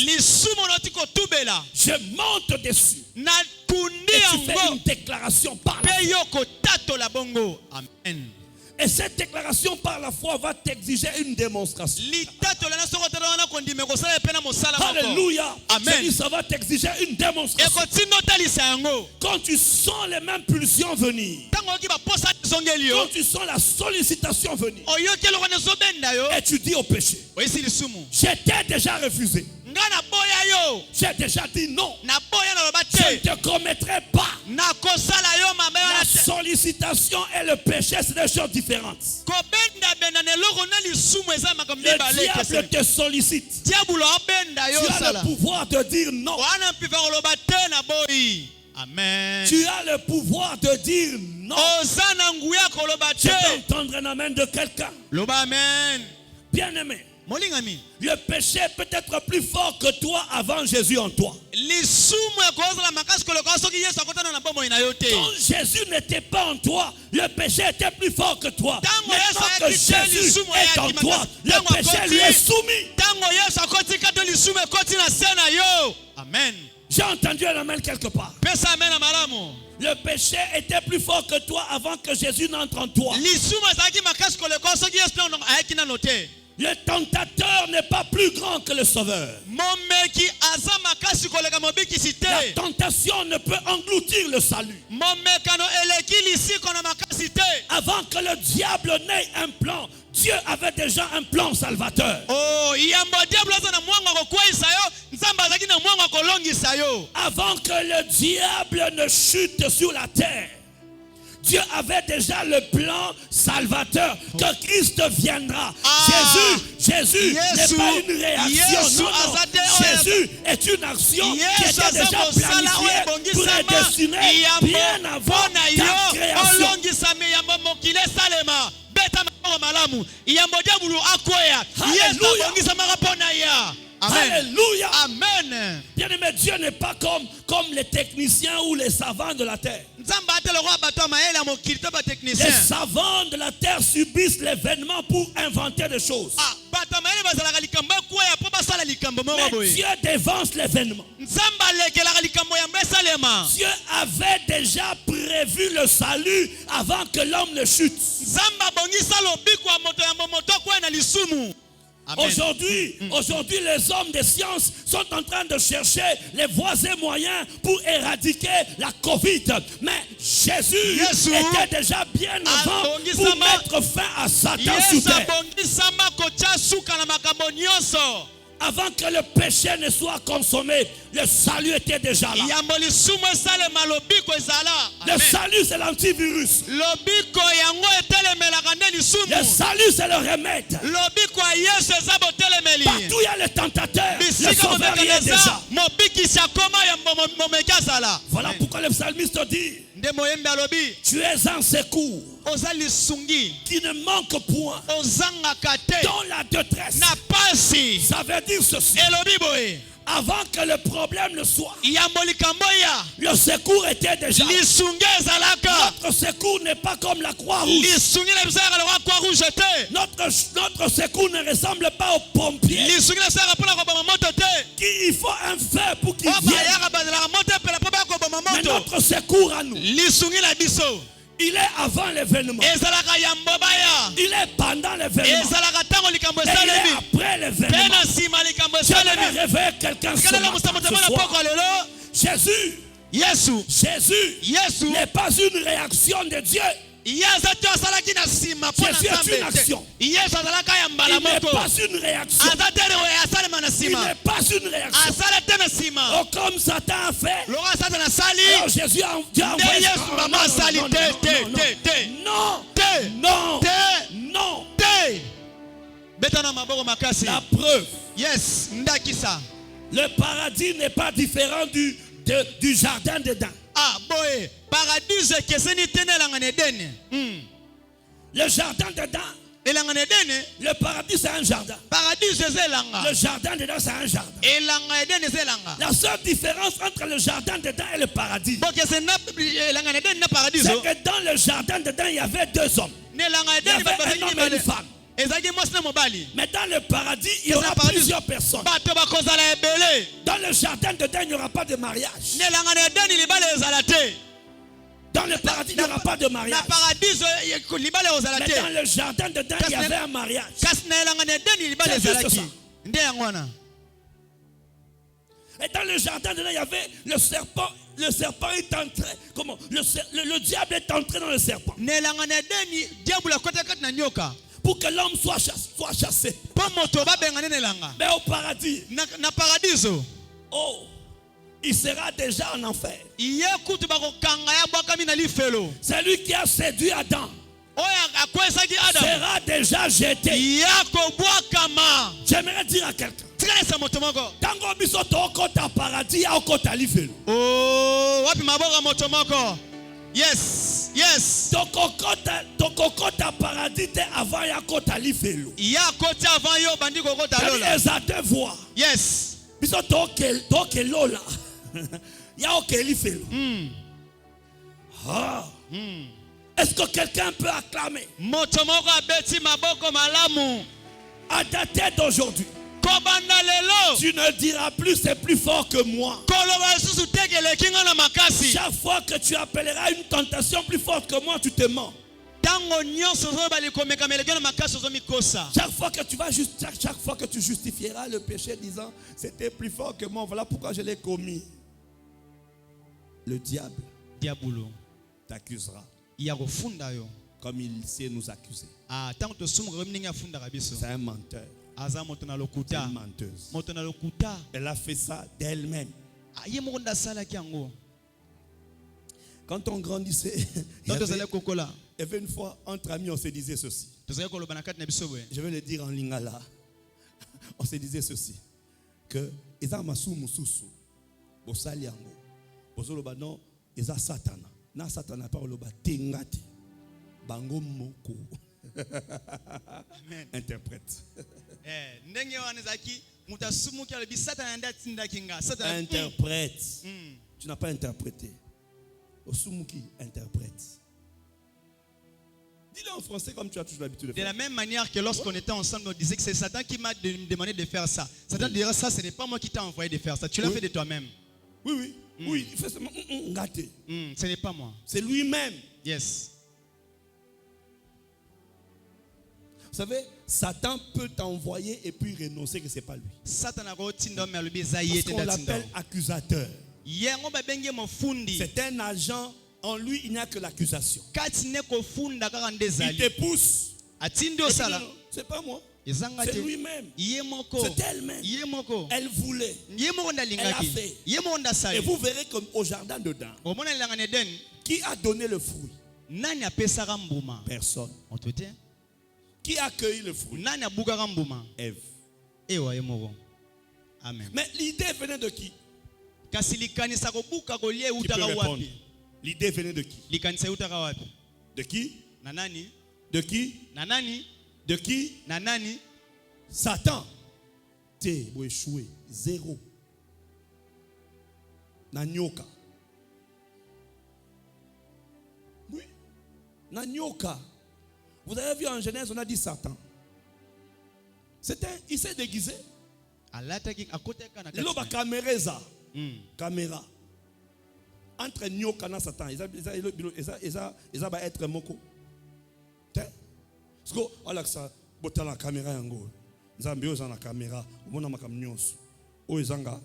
S1: je monte dessus. Et tu fais une déclaration par la foi.
S3: Amen.
S1: Et cette déclaration par la foi va t'exiger une démonstration. Alléluia.
S3: Amen.
S1: Ça va t'exiger une démonstration. Quand tu sens les mêmes pulsions venir, quand tu sens la sollicitation venir, et tu dis au péché, j'étais déjà refusé, j'ai déjà dit non, je ne te commettrai pas. La sollicitation et le péché, c'est des choses différentes. Le diable te sollicite. Tu as le pouvoir de dire non.
S3: Amen.
S1: Tu as le pouvoir de dire non. Je peux entendre un amen de quelqu'un. Bien aimé. Le péché peut être plus fort que toi avant Jésus en toi. Quand Jésus n'était pas en toi, le péché était plus fort que toi. Maintenant que Jésus est en toi, le péché lui est soumis.
S3: Amen.
S1: J'ai entendu un amen quelque part. Le péché était plus fort que toi avant que Jésus n'entre en toi. Le tentateur n'est pas plus grand que le sauveur. La tentation ne peut engloutir le salut. Avant que le diable n'ait un plan, Dieu avait déjà un plan salvateur. Avant que le diable ne chute sur la terre, Dieu avait déjà le plan salvateur que Christ viendra. Jésus n'est pas une réaction. Non. Jésus est une action qui était déjà planifiée pour être destinée bien avant ta création. Alléluia.
S3: Amen.
S1: Bien aimé, Dieu n'est pas comme les techniciens ou les savants de la terre. Les savants de la terre subissent l'événement pour inventer des choses. Mais Dieu dévance l'événement. Dieu avait déjà prévu le salut avant que l'homme ne chute. Aujourd'hui, les hommes des sciences sont en train de chercher les voies et moyens pour éradiquer la Covid. Mais Jésus était déjà bien avant pour mettre fin à Satan sous terre. Avant que le péché ne soit consommé, le salut était déjà là. Le salut, c'est l'antivirus. Le salut, c'est le remède. Partout il y a le tentateur, le sauveur y est déjà. Voilà pourquoi le psalmiste dit: tu es un secours qui ne manque point dans la détresse. Ça veut dire ceci: avant que le problème ne soit, le secours était déjà. Notre secours n'est pas comme la Croix-Rouge. Notre secours ne ressemble pas aux pompiers. Il faut un feu pour qu'il vienne. Mais notre secours à nous, il est avant l'événement. Il est pendant l'événement. Et il est après l'événement. Je vais réveiller quelqu'un ce soir. Jésus n'est pas une réaction de Dieu. Jésus est une action. Il n'est pas une réaction. Il n'est pas une réaction. Oh, comme Satan a fait. Alors Jésus a envoyé. Non. La preuve. Le paradis n'est pas différent du jardin d'Éden.
S3: Paradis
S1: le jardin d'Éden, le paradis c'est un jardin. Le jardin d'Éden c'est un jardin. La seule différence entre le jardin d'Éden et le paradis, c'est que dans le jardin d'Éden il y avait deux hommes. Il y avait un homme et une femme.
S3: ezaki mwasi na mobali.
S4: Mais dans le paradis, il y
S3: Dans
S4: aura
S3: le paradis,
S4: plusieurs personnes.
S3: bato bakozala ebele.
S4: Dans le jardin d'Éden, il n'y aura pas de mariage.
S3: Nelanga na Edeni libala ezala te.
S4: Dans le paradis, il n'y aura pas de
S3: Na
S4: mariage.
S3: paradiso libala ezala
S4: Mais
S3: te.
S4: dans le jardin d'Éden, il y avait un mariage.
S3: Kasi na elanga na Edeni libala
S4: C'est juste
S3: ezalaki.
S4: ça.
S3: Nde yango wana.
S4: Et dans le jardin d'Éden, il y avait le serpent. Le serpent est entré. Comment? Le diable est entré dans le serpent.
S3: Nelanga na Edeni diable akota kati na nyoka.
S4: Pour que l'homme soit chassé.
S3: Po moto babengane nelanga.
S4: Mais au paradis,
S3: Na paradiso.
S4: oh, il sera déjà en enfer.
S3: Iye kutu bakokanga ya bwakami na lifelo.
S4: Celui qui a séduit Adam
S3: Oya akwesaki Adam.
S4: sera déjà jeté.
S3: Ya kobwakama.
S4: J'aimerais dire à quelqu'un,
S3: Tikalesa moto moko.
S4: tango biso tokota paradis ya okota lifelo.
S3: Oh, wapi maboka moto moko. Yes, yes.
S4: Tokokota paradis te avant ya kota lifelo.
S3: Ya koti avant yo bandi kokota lola.
S4: Les a deux voix.
S3: Yes.
S4: Biso toke lola. Ya oke lifelo. Ah. Est-ce que quelqu'un peut acclamer
S3: Moto moko abeti maboko malamu.
S4: à dater d'aujourd'hui?
S3: Kobanda lelo.
S4: Tu ne diras plus c'est plus fort que moi.
S3: Koloba susu tekele kinga na makasi.
S4: Chaque fois que tu appelleras une tentation plus forte que moi, tu te mens.
S3: Tango nyonso zo bali komeka meleke na makasi zo mikosa.
S4: Chaque fois que tu vas chaque fois que tu justifieras le péché disant c'était plus fort que moi, voilà pourquoi je l'ai commis. Le diable
S3: Diabulo.
S4: t'accusera
S3: Ya kofunda yo.
S4: comme il sait nous accuser.
S3: Ah, tango to sumu remninga funda kabiso.
S4: C'est un menteur,
S3: Aza moto na
S4: c'est
S3: lokuta.
S4: une menteuse.
S3: Moto na lokuta.
S4: Elle a fait ça d'elle-même.
S3: Aye mo nda sala ki yango.
S4: Quand on grandissait, il y
S3: Tanto zala
S4: avait
S3: kokola.
S4: une fois entre amis, on se disait ceci.
S3: To zala koloba na kati na biso boye.
S4: Je vais le dire en lingala. On se disait ceci. Que eza masu mususu. Bosali yango. Bozoloba non, eza satana. Na satana pa oloba tengati. Bango moko.
S3: Amen.
S4: Interprète.
S3: Ndenge wana zaki mutasumu ki alobi satana nda tinda kinga. Satana.
S4: Interprète. Tu n'as pas interprété. Osumuki interprète. Dis-le en français comme tu as toujours l'habitude de
S3: De
S4: faire.
S3: la même manière que lorsqu'on était ensemble, on disait que c'est Satan qui m'a demandé de faire ça. Satan dirait ça, ce n'est pas moi qui t'ai envoyé de faire ça. Tu l'as fait de toi-même.
S4: Oui. Oui, il fait seulement gâté.
S3: Ce n'est pas moi.
S4: C'est lui-même.
S3: Yes.
S4: Vous savez, Satan peut t'envoyer et puis renoncer que ce n'est pas lui.
S3: Satan a rotinda mais alobi
S4: Parce
S3: zaye te
S4: qu'on
S3: datinda.
S4: l'appelle accusateur.
S3: Yango ba benge mo fundi.
S4: C'est un agent, en lui il n'y a que l'accusation.
S3: Kati ne ko funda kaka
S4: Il
S3: ndezali.
S4: te pousse.
S3: Atindi
S4: Et puis,
S3: osala.
S4: non, c'est pas moi.
S3: Ezanga
S4: C'est
S3: te.
S4: lui-même.
S3: Iye moko.
S4: C'est elle-même.
S3: Iye moko.
S4: Elle voulait.
S3: Iye moko
S4: Elle a
S3: ndalingaki.
S4: fait.
S3: Iye moko ndasali.
S4: Et vous verrez comme au jardin dedans.
S3: Omona langa ne den.
S4: Qui a donné le fruit?
S3: Nani apesaka mbuma?
S4: Personne.
S3: On te dit?
S4: Qui a cueilli le fruit?
S3: Nani abukaka mbuma?
S4: Ève.
S3: Ewa ye moko. Amen.
S4: Mais l'idée venait de qui?
S3: Kasi likanisa kobuka kolie
S4: Qui peut
S3: utaka
S4: répondre?
S3: wapi?
S4: L'idée venait de qui?
S3: Likanisa utaka wapi?
S4: De qui?
S3: Na nani?
S4: De qui?
S3: Na nani?
S4: De qui?
S3: Na nani?
S4: Satan. T'es échoué. Zéro. Nanyoka. Oui. Nanyoka. Vous avez vu en Genèse, on a dit Satan. Il s'est déguisé.
S3: Alataki akoteka na
S4: Loba
S3: kati.
S4: caméra. Caméra. Entre nyoka na Satan. Ils va être moko. Parce que, voilà que ça, bota la caméra yango. Nzambe oza na caméra. Omona makam nyonso. O ezanga.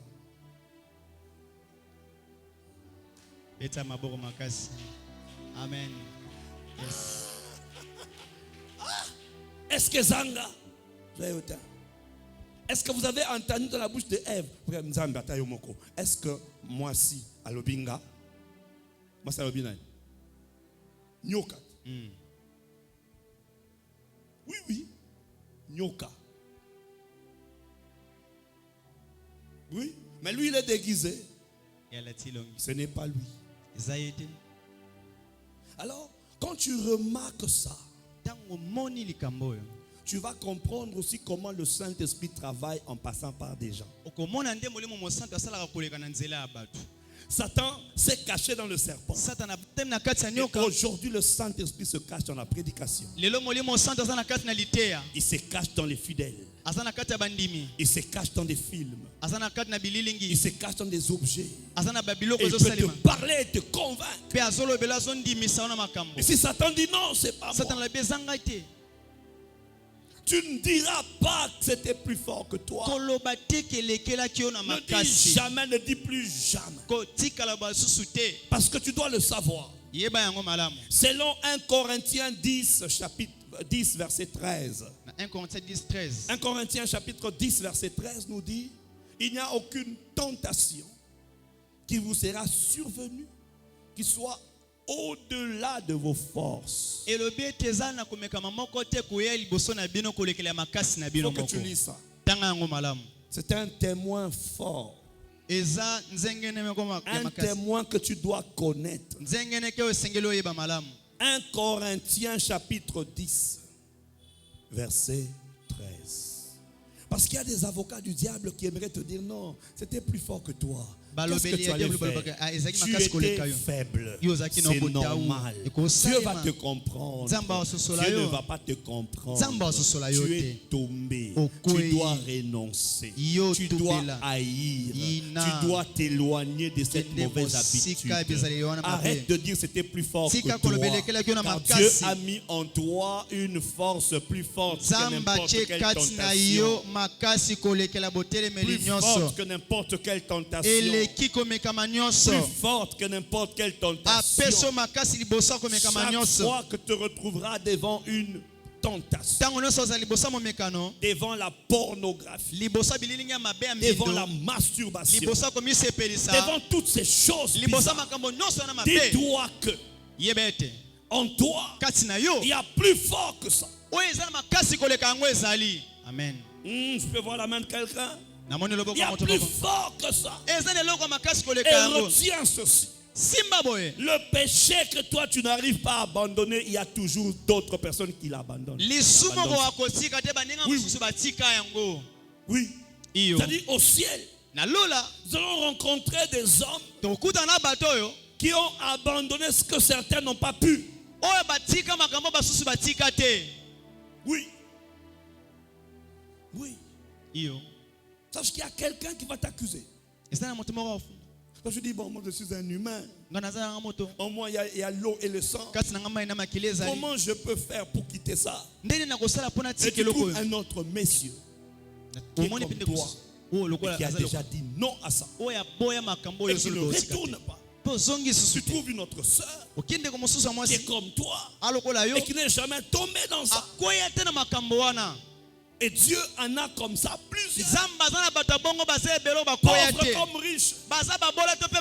S3: Beta maboko makasi. Amen. Yes.
S4: Est-ce que Zanga? Est-ce que vous avez entendu dans la bouche de Ève? Est-ce que moi si, alobinga? Moi c'est alobina. Nyoka. Oui. Nyoka. Oui. Mais lui il est déguisé. Ce n'est pas lui.
S3: Zayete.
S4: Alors, quand tu remarques ça,
S3: Tango moni likambo yo.
S4: tu vas comprendre aussi comment le Saint-Esprit travaille en passant par des gens.
S3: Okomona nde molimo mo santo asalaka koleka na nzela ya bato.
S4: Satan s'est caché dans le serpent.
S3: Satan
S4: Et aujourd'hui, le Saint-Esprit se cache dans la prédication. Il se cache dans les fidèles. Il se cache dans des films. Il se cache dans des objets. Et il peut te parler et te convaincre. Et si Satan dit non, c'est pas moi. Tu ne diras pas que c'était plus fort que toi. Ne dis jamais, ne dis plus jamais. Parce que tu dois le savoir. Selon 1 Corinthiens 10, chapitre 10, verset 13.
S3: 1 Corinthiens 10, 13.
S4: 1 Corinthiens chapitre 10, verset 13 nous dit: il n'y a aucune tentation qui vous sera survenue qui soit au-delà de vos forces. Il faut que tu lis ça. C'est un témoin fort. Un témoin que tu dois connaître. 1 Corinthiens chapitre 10, verset 13. Parce qu'il y a des avocats du diable qui aimeraient te dire non, c'était plus fort que toi. Qu'est-ce que tu allais faire? Tu étais faible. C'est normal. Dieu va te comprendre. Dieu ne va pas te comprendre. Tu es tombé. Tu dois renoncer. Tu dois haïr. Tu dois t'éloigner de cette mauvaise habitude. Arrête de dire c'était plus fort que toi. Car Dieu a mis en toi une force plus forte que n'importe quelle tentation. Plus forte que n'importe quelle tentation. Plus forte que n'importe quelle tentation. Chaque fois que tu te retrouveras devant une tentation, devant la pornographie, devant la masturbation, devant toutes ces choses bizarres, dis-toi que en toi, il y a plus fort que ça.
S3: Amen.
S4: Je peux voir la main de quelqu'un. Il y a plus fort que ça. Et retiens ceci. Le péché que toi tu n'arrives pas à abandonner, il y a toujours d'autres personnes qui l'abandonnent. Oui. C'est-à-dire au ciel, nous allons rencontrer des hommes qui ont abandonné ce que certains n'ont pas pu. Oui. Oui. Sache qu'il y a quelqu'un qui va t'accuser. Quand je dis, bon, moi je suis un humain. Au moins il y a l'eau et le sang. Comment je peux faire pour quitter ça? Et tu trouves un autre monsieur qui est comme toi, et qui a déjà dit non à ça. Et qui ne retourne pas. Tu trouves une autre sœur qui est comme toi et qui n'est jamais tombée dans ça. Et Dieu en a comme ça plusieurs. Pauvres comme riches. Il y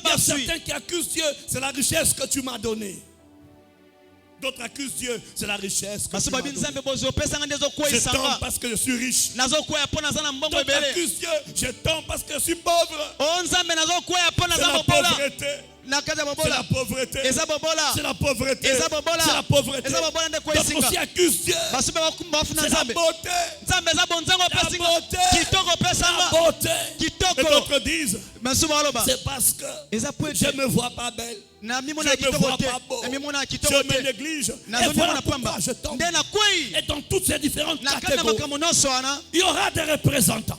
S4: a certains qui accusent Dieu, c'est la richesse que tu m'as donnée. D'autres accusent Dieu, c'est la richesse que tu m'as donnée. Je tombe parce que je suis riche. D'autres accusent Dieu, je tombe parce que je suis pauvre. C'est la pauvreté. C'est la pauvreté. C'est la pauvreté. C'est la pauvreté. D'autres aussi accusent Dieu. C'est la beauté. La beauté. La beauté. Et d'autres disent, c'est parce que je ne me vois pas belle. Je ne me vois pas beau. Je me néglige. Et voilà pourquoi je tombe. Et dans toutes ces différentes catégories, il y aura des représentants.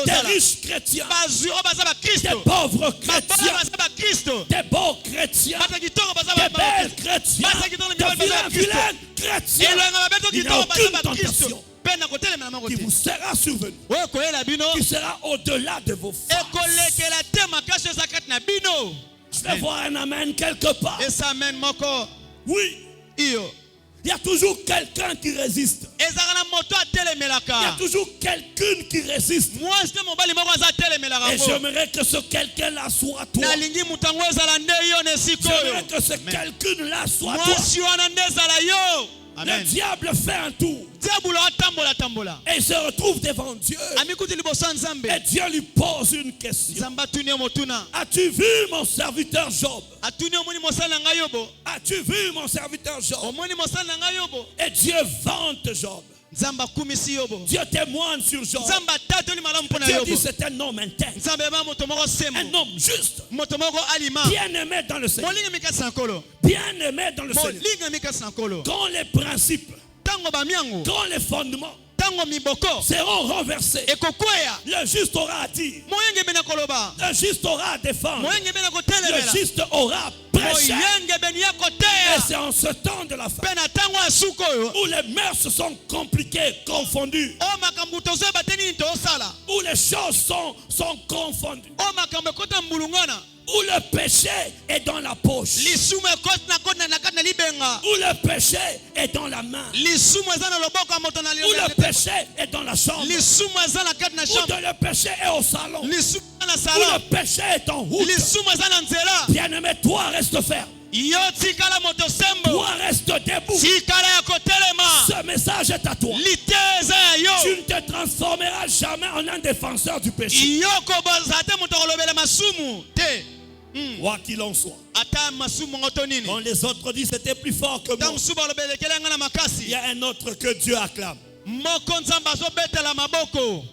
S4: Des riches chrétiens. Des pauvres chrétiens. Des beaux chrétiens. Des belles chrétiens. Des vilains chrétiens. Il n'y a aucune tentation qui vous sera survenue, qui sera au-delà de vos forces. Je vais voir un amen quelque part. Oui. Il y a toujours quelqu'un qui résiste. Il y a toujours quelqu'une qui résiste. Et j'aimerais que ce quelqu'un-là soit toi. J'aimerais que ce quelqu'un-là soit toi. Le diable fait un tour. Et il se retrouve devant Dieu. Et Dieu lui pose une question. As-tu vu mon serviteur Job? As-tu vu mon serviteur Job? Et Dieu vante Job.
S3: Nzamba kumisi yobo.
S4: Dieu témoigne sur Job.
S3: Nzamba tatoli malamu pona
S4: Dieu
S3: yobo.
S4: dit c'est un homme intègre.
S3: Nzamba ba moto moko sembo.
S4: Un homme juste.
S3: Moto moko alima.
S4: Bien aimé dans le Seigneur.
S3: Molinga mika sankolo.
S4: Bien aimé dans le Seigneur.
S3: Molinga mika sankolo.
S4: Quand les principes,
S3: Tango ba miango.
S4: quand les fondements
S3: Tango miboko.
S4: seront renversés,
S3: Ekokwea.
S4: le juste aura à dire.
S3: Moyenge bena koloba.
S4: Le juste aura à défendre.
S3: Moyenge bena
S4: Le
S3: kotelemela.
S4: juste aura à prêcher.
S3: Moyenge benia
S4: Et
S3: kotea.
S4: c'est en ce temps de la fin
S3: Pena tango asuko yo.
S4: où les mœurs sont compliquées, confondues,
S3: O makambu tozo bateni to sala.
S4: où les choses sont confondues,
S3: O makambu kota mbulungana.
S4: où le péché est dans la poche,
S3: Lisumu ekoti na koti na kati na libenga.
S4: où le péché est dans la main,
S3: Lisumu eza na loboko ya moto na
S4: où le péché est dans la chambre,
S3: Lisumu eza na kati na
S4: où
S3: chambre.
S4: le péché est au salon,
S3: Lisumu eza na
S4: où
S3: salon.
S4: le péché est en route.
S3: Lisumu eza na nzela.
S4: Bien-aimé, toi reste ferme.
S3: Yo tikala moto sembo.
S4: Toi reste debout.
S3: Tikala ya kotelema.
S4: Ce message est à toi.
S3: Lite eza ya
S4: Tu
S3: yo.
S4: ne te transformeras jamais en un défenseur du péché.
S3: Yo koboza te moto kolobela masumu. Te.
S4: Quoi qu'il en soit.
S3: Ata masumu ngoto nini.
S4: Quand les autres disent c'était plus fort que moi,
S3: Tangu suba lobele kelanga na
S4: il
S3: makasi.
S4: y a un autre que Dieu acclame.
S3: Moko nzamba zo betela maboko.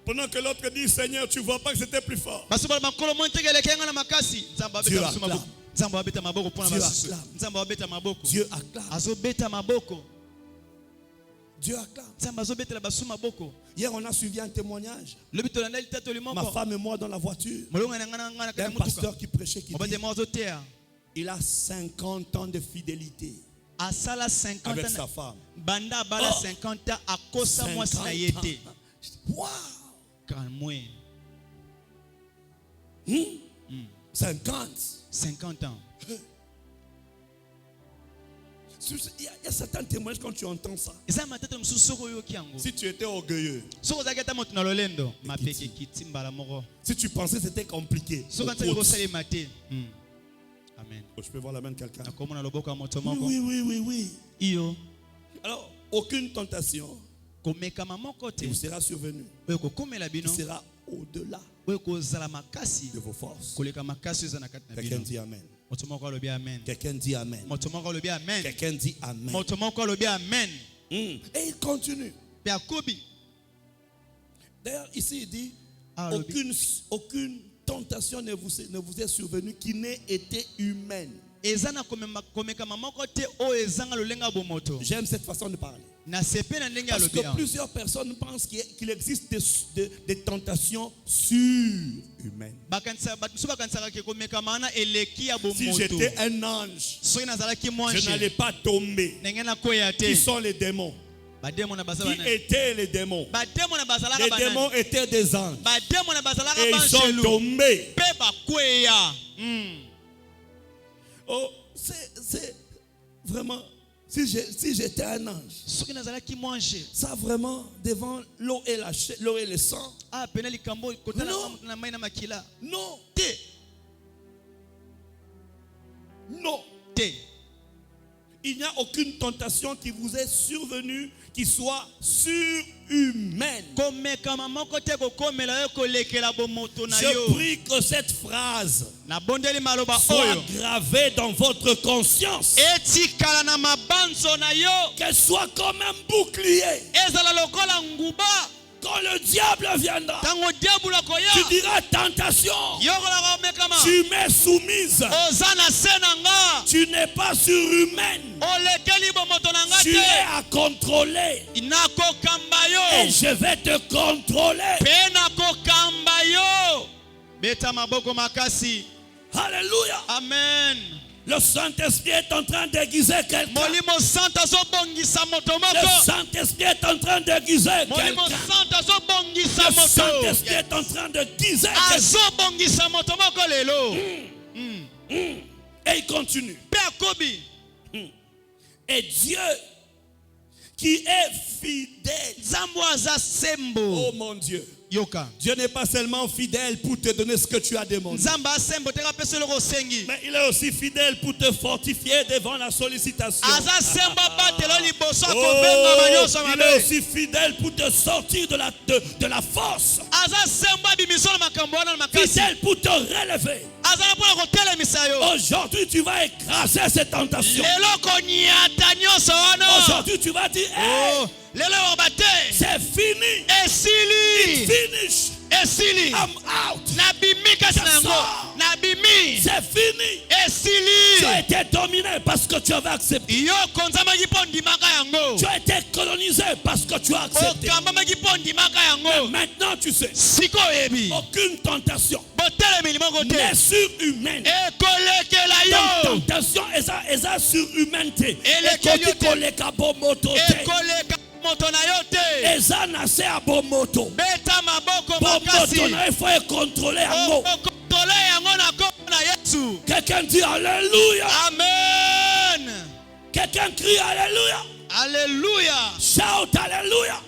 S4: Pendant que l'autre dit Seigneur, tu vois pas que c'était plus fort.
S3: Basuba makolo mo ntekele kelanga na makasi. Nzamba
S4: Dieu
S3: beta masumu
S4: acclame.
S3: maboko. Nzamba beta maboko pona
S4: Dieu
S3: basusu.
S4: acclame.
S3: Nzamba beta maboko.
S4: Dieu acclame.
S3: Azo beta maboko.
S4: Dieu acclame.
S3: Nzamba zo betela basu maboko.
S4: Hier, on a suivi un témoignage.
S3: Lobi to landeli tato limoko.
S4: Ma femme et moi dans la voiture.
S3: Molonga na ngana ngana
S4: D'un
S3: kana mutuka.
S4: pasteur qui prêchait qui
S3: Obate
S4: dit
S3: mozo tea.
S4: il a 50 ans de fidélité
S3: Asala 50
S4: avec
S3: ans.
S4: sa femme.
S3: Banda bala
S4: Oh.
S3: 50 ans akosa mwasi na
S4: 50
S3: yete.
S4: ans. Wow!
S3: Kalmwe.
S4: 50.
S3: 50 ans.
S4: Il y a certains témoignages quand tu entends ça.
S3: Eza matata msusu soko yo kiango.
S4: Si tu étais orgueilleux,
S3: Soko zaketa moto na lolendo. Mapeke kitimbala moko.
S4: si tu pensais que c'était compliqué,
S3: Soko ntaka ko sali mate. Amen.
S4: je peux voir la main de quelqu'un.
S3: Nakomona loboko ya moto
S4: Oui,
S3: moko.
S4: oui.
S3: Iyo.
S4: Alors, aucune tentation
S3: Komeka mamoko
S4: qui
S3: te.
S4: vous sera survenue
S3: Oyo kokomela
S4: qui
S3: bino.
S4: sera au-delà
S3: Oyo kozala makasi.
S4: de vos forces.
S3: Koleka makasi eza na kati na
S4: Quelqu'un
S3: bino.
S4: dit Amen.
S3: Moto moko alobi amen.
S4: Quelqu'un dit Amen.
S3: Moto moko alobi amen.
S4: Quelqu'un dit Amen.
S3: Moto moko alobi amen.
S4: Et il continue.
S3: Pe akobi.
S4: D'ailleurs, ici, il dit
S3: Ah,
S4: aucune tentation ne vous est survenue qui n'ait été humaine.
S3: Ezana komeka mamoko te o ezanga lolenga bomoto.
S4: J'aime cette façon de parler.
S3: Na sepe na ndenge
S4: Parce
S3: alobi.
S4: que plusieurs personnes pensent qu'il existe des tentations surhumaines.
S3: Bakanisa batusu bakanisaka ke komeka mana eleki ya
S4: Si
S3: bomoto.
S4: j'étais un ange,
S3: Soki nazalaki
S4: je
S3: mwanche.
S4: n'allais pas tomber.
S3: Ndenge na koya te.
S4: Qui sont les démons?
S3: Bademo na
S4: Qui
S3: bazala.
S4: étaient les démons?
S3: Bademo na bazalaka
S4: Les
S3: banani.
S4: démons étaient des anges.
S3: Bademo na bazalaka
S4: Et ils sont
S3: banchelu.
S4: tombés.
S3: Pe bakweya.
S4: Oh, c'est vraiment, si j'étais un ange,
S3: Soki nazalaki mwanche.
S4: ça vraiment, devant l'eau et le sang,
S3: Ah pena likambo kotala
S4: Non.
S3: na mai na makila.
S4: non,
S3: Te.
S4: non.
S3: Te.
S4: Il n'y a aucune tentation qui vous est survenue qui soit surhumaine.
S3: Komeka mamoko te kokomela yo kolekela bomoto na
S4: Je
S3: yo.
S4: prie que cette phrase
S3: Na bondeli maloba
S4: soit
S3: oyo.
S4: gravée dans votre conscience.
S3: Etikala na mabanzo na yo.
S4: Qu'elle soit comme un bouclier.
S3: Ezala lokola nguba.
S4: Quand le diable viendra,
S3: Tango diablo koya.
S4: tu diras tentation.
S3: Yokola komekama.
S4: Tu m'es soumise.
S3: Ozana senanga.
S4: Tu n'es pas surhumaine.
S3: Olekeli bomoto na nga
S4: Tu es
S3: te.
S4: à contrôler.
S3: Inako kamba
S4: Et
S3: yo.
S4: je vais te contrôler.
S3: Pena ko kamba yo. Beta maboko makasi.
S4: Alléluia.
S3: Amen.
S4: Le Saint-Esprit est en train d'aiguiser quelqu'un.
S3: Molimo santa zo bongisa moto
S4: Le
S3: moko.
S4: Saint-Esprit est en train d'aiguiser
S3: Molimo
S4: quelqu'un.
S3: santa zo bongisa
S4: Le
S3: moto.
S4: Saint-Esprit est en train de guiser quelqu'un.
S3: Azo bongisa moto moko lelo.
S4: Et il continue.
S3: Pe akobi.
S4: Et Dieu qui est fidèle.
S3: Zambo aza sembo.
S4: Oh mon Dieu.
S3: Yoka.
S4: Dieu n'est pas seulement fidèle pour te donner ce que tu as demandé.
S3: Nzamba sembo te kapesa loko sengi.
S4: Mais il est aussi fidèle pour te fortifier devant la sollicitation.
S3: Aza sembo batelo liboso kobenga manyoso
S4: Il est
S3: mabe.
S4: aussi fidèle pour te sortir de la force.
S3: Aza sembo bimiso na makambo wana na makasi.
S4: fidèle pour te relever.
S3: azala mpona kotelemisa yo.
S4: Aujourd'hui, tu vas écraser cette tentation.
S3: lelo koniata nyonso wana.
S4: Aujourd'hui, tu vas dire, hey,
S3: lelo oba te.
S4: c'est fini.
S3: esili.
S4: Finish.
S3: esili.
S4: I'm out.
S3: nabimi kasi na yango. nabimi.
S4: C'est fini. Tu
S3: esili.
S4: as été dominé parce que tu avais accepté.
S3: yo konzamaki mpo ndimaka yango.
S4: Tu as été colonisé parce que tu as accepté.
S3: okambamaki mpo ndimaka yango.
S4: Maintenant, tu sais,
S3: sikoyo oyebi.
S4: aucune tentation
S3: botelemeli moko te.
S4: n'est surhumaine.
S3: ekolekela
S4: Ton
S3: yo.
S4: tentation est surhumanité.
S3: Elekeli yo te.
S4: Ekoleka bomoto te.
S3: ekoleka moto na yo te.
S4: Eza na se a bomoto.
S3: beta maboko makasi.
S4: Bomoto na il faut contrôler yango.
S3: okontole yango na kombo na yesu.
S4: Quelqu'un dit Alléluia.
S3: amen.
S4: Quelqu'un crie Alléluia.
S3: alléluia.
S4: Shout Alléluia.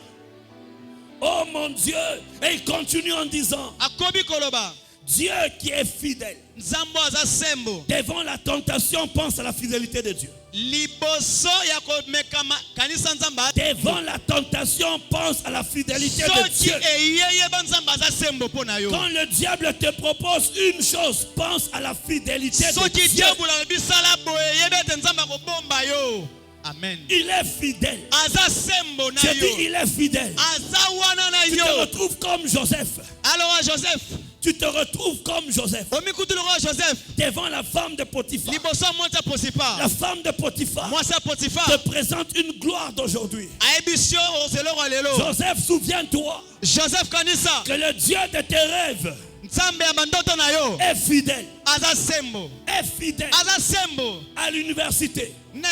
S4: Oh mon Dieu. Et il continue en disant,
S3: akobi koloba.
S4: Dieu qui est fidèle.
S3: nzambo aza sembo.
S4: Devant la tentation, pense à la fidélité de Dieu.
S3: liboso ya komekama kanisa nzambe.
S4: Devant la tentation, pense à la fidélité de
S3: soki
S4: Dieu.
S3: eyeyeba nzambe aza sembo mpo na yo.
S4: Quand le diable te propose une chose, pense à la fidélité de
S3: soki
S4: Dieu.
S3: diabolo bisala boye yeba ete nzambe akobomba yo. amen.
S4: Il est fidèle.
S3: aza sembo na
S4: Je dis,
S3: yo.
S4: il est fidèle.
S3: aza wana na
S4: Tu te
S3: yo.
S4: retrouves comme Joseph.
S3: alors joseph.
S4: Tu te retrouves comme Joseph.
S3: omikutu lokolo joseph.
S4: Devant la femme de Potiphar.
S3: liboso mwasi ya potiphar.
S4: La femme de Potiphar
S3: mwasi ya potiphar.
S4: te présente une gloire d'aujourd'hui.
S3: ayebi yo ozeloko ya lelo.
S4: Joseph, souviens-toi
S3: joseph kanisa.
S4: que le Dieu de tes rêves
S3: nzambe ya bandoto na yo.
S4: est fidèle.
S3: aza sembo.
S4: Est fidèle.
S3: aza sembo.
S4: À l'université,
S3: na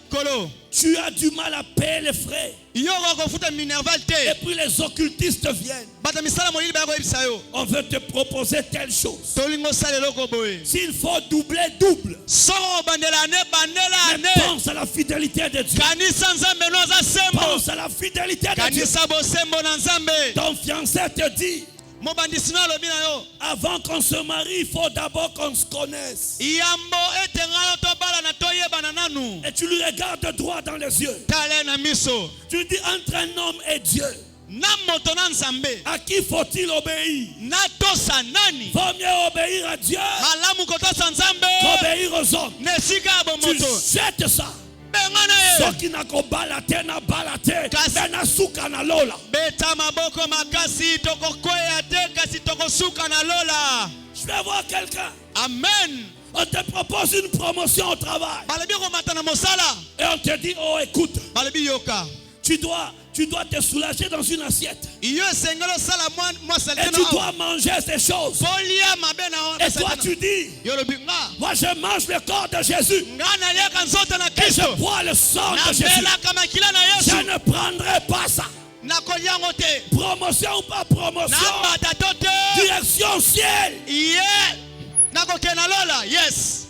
S3: ekolo.
S4: tu as du mal à payer les frais.
S3: yo kofuta minerval
S4: Et
S3: te.
S4: puis les occultistes viennent.
S3: bato misala molili bayakoyebisa yo.
S4: On veut te proposer telle chose.
S3: tolingo osala eloko boye.
S4: S'il faut doubler, double.
S3: soko obandela ane bandela
S4: Mais
S3: ane.
S4: pense à la fidélité de Dieu.
S3: kanisa nzambe no aza sembo.
S4: Pense à la fidélité de Dieu.
S3: kanisa bosembo na nzambe.
S4: Ton fiancé te dit,
S3: mobandisi no alobi na yo.
S4: avant qu'on se marie, il faut d'abord qu'on se connaisse.
S3: yambo ete ngano tobala na toyebana nanu.
S4: Et tu lui regardes droit dans les yeux.
S3: tala na miso.
S4: Tu dis, entre un homme et Dieu,
S3: na moto na nzambe.
S4: à qui faut-il obéir?
S3: na tosa nani.
S4: Vaut mieux obéir à Dieu
S3: malamu kotosa nzambe.
S4: qu'obéir aux hommes.
S3: na esika ya
S4: Tu
S3: bomoto.
S4: jettes ça.
S3: bengana ye.
S4: Soki na kobala te na bala te,
S3: Kasi-
S4: mais na suka na lola.
S3: beta maboko makasi tokokwea te kasi tokosuka na lola.
S4: Je vais voir quelqu'un.
S3: amen.
S4: On te propose une promotion au travail.
S3: balobi komata na mosala.
S4: Et on te dit, oh écoute,
S3: balobi yoka.
S4: tu dois te soulager dans une assiette.
S3: yo esengeli osala mwa
S4: Et
S3: salite
S4: tu dois manger ces choses.
S3: polia mabe na
S4: Et toi tu dis,
S3: yo lobi nga.
S4: moi je mange le corps de Jésus.
S3: nga naliaka nzoto na
S4: Et je
S3: kristo.
S4: bois le sang de Jésus.
S3: nabelaka makila na
S4: Je
S3: yesu.
S4: ne prendrai pas ça.
S3: nakolia yango te.
S4: Promotion ou pas promotion.
S3: nabata to te.
S4: Direction ciel.
S3: ye nakokende na lola. yes.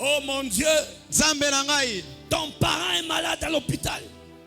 S4: Oh mon Dieu,
S3: nzambe na ngai.
S4: ton parent est malade à l'hôpital.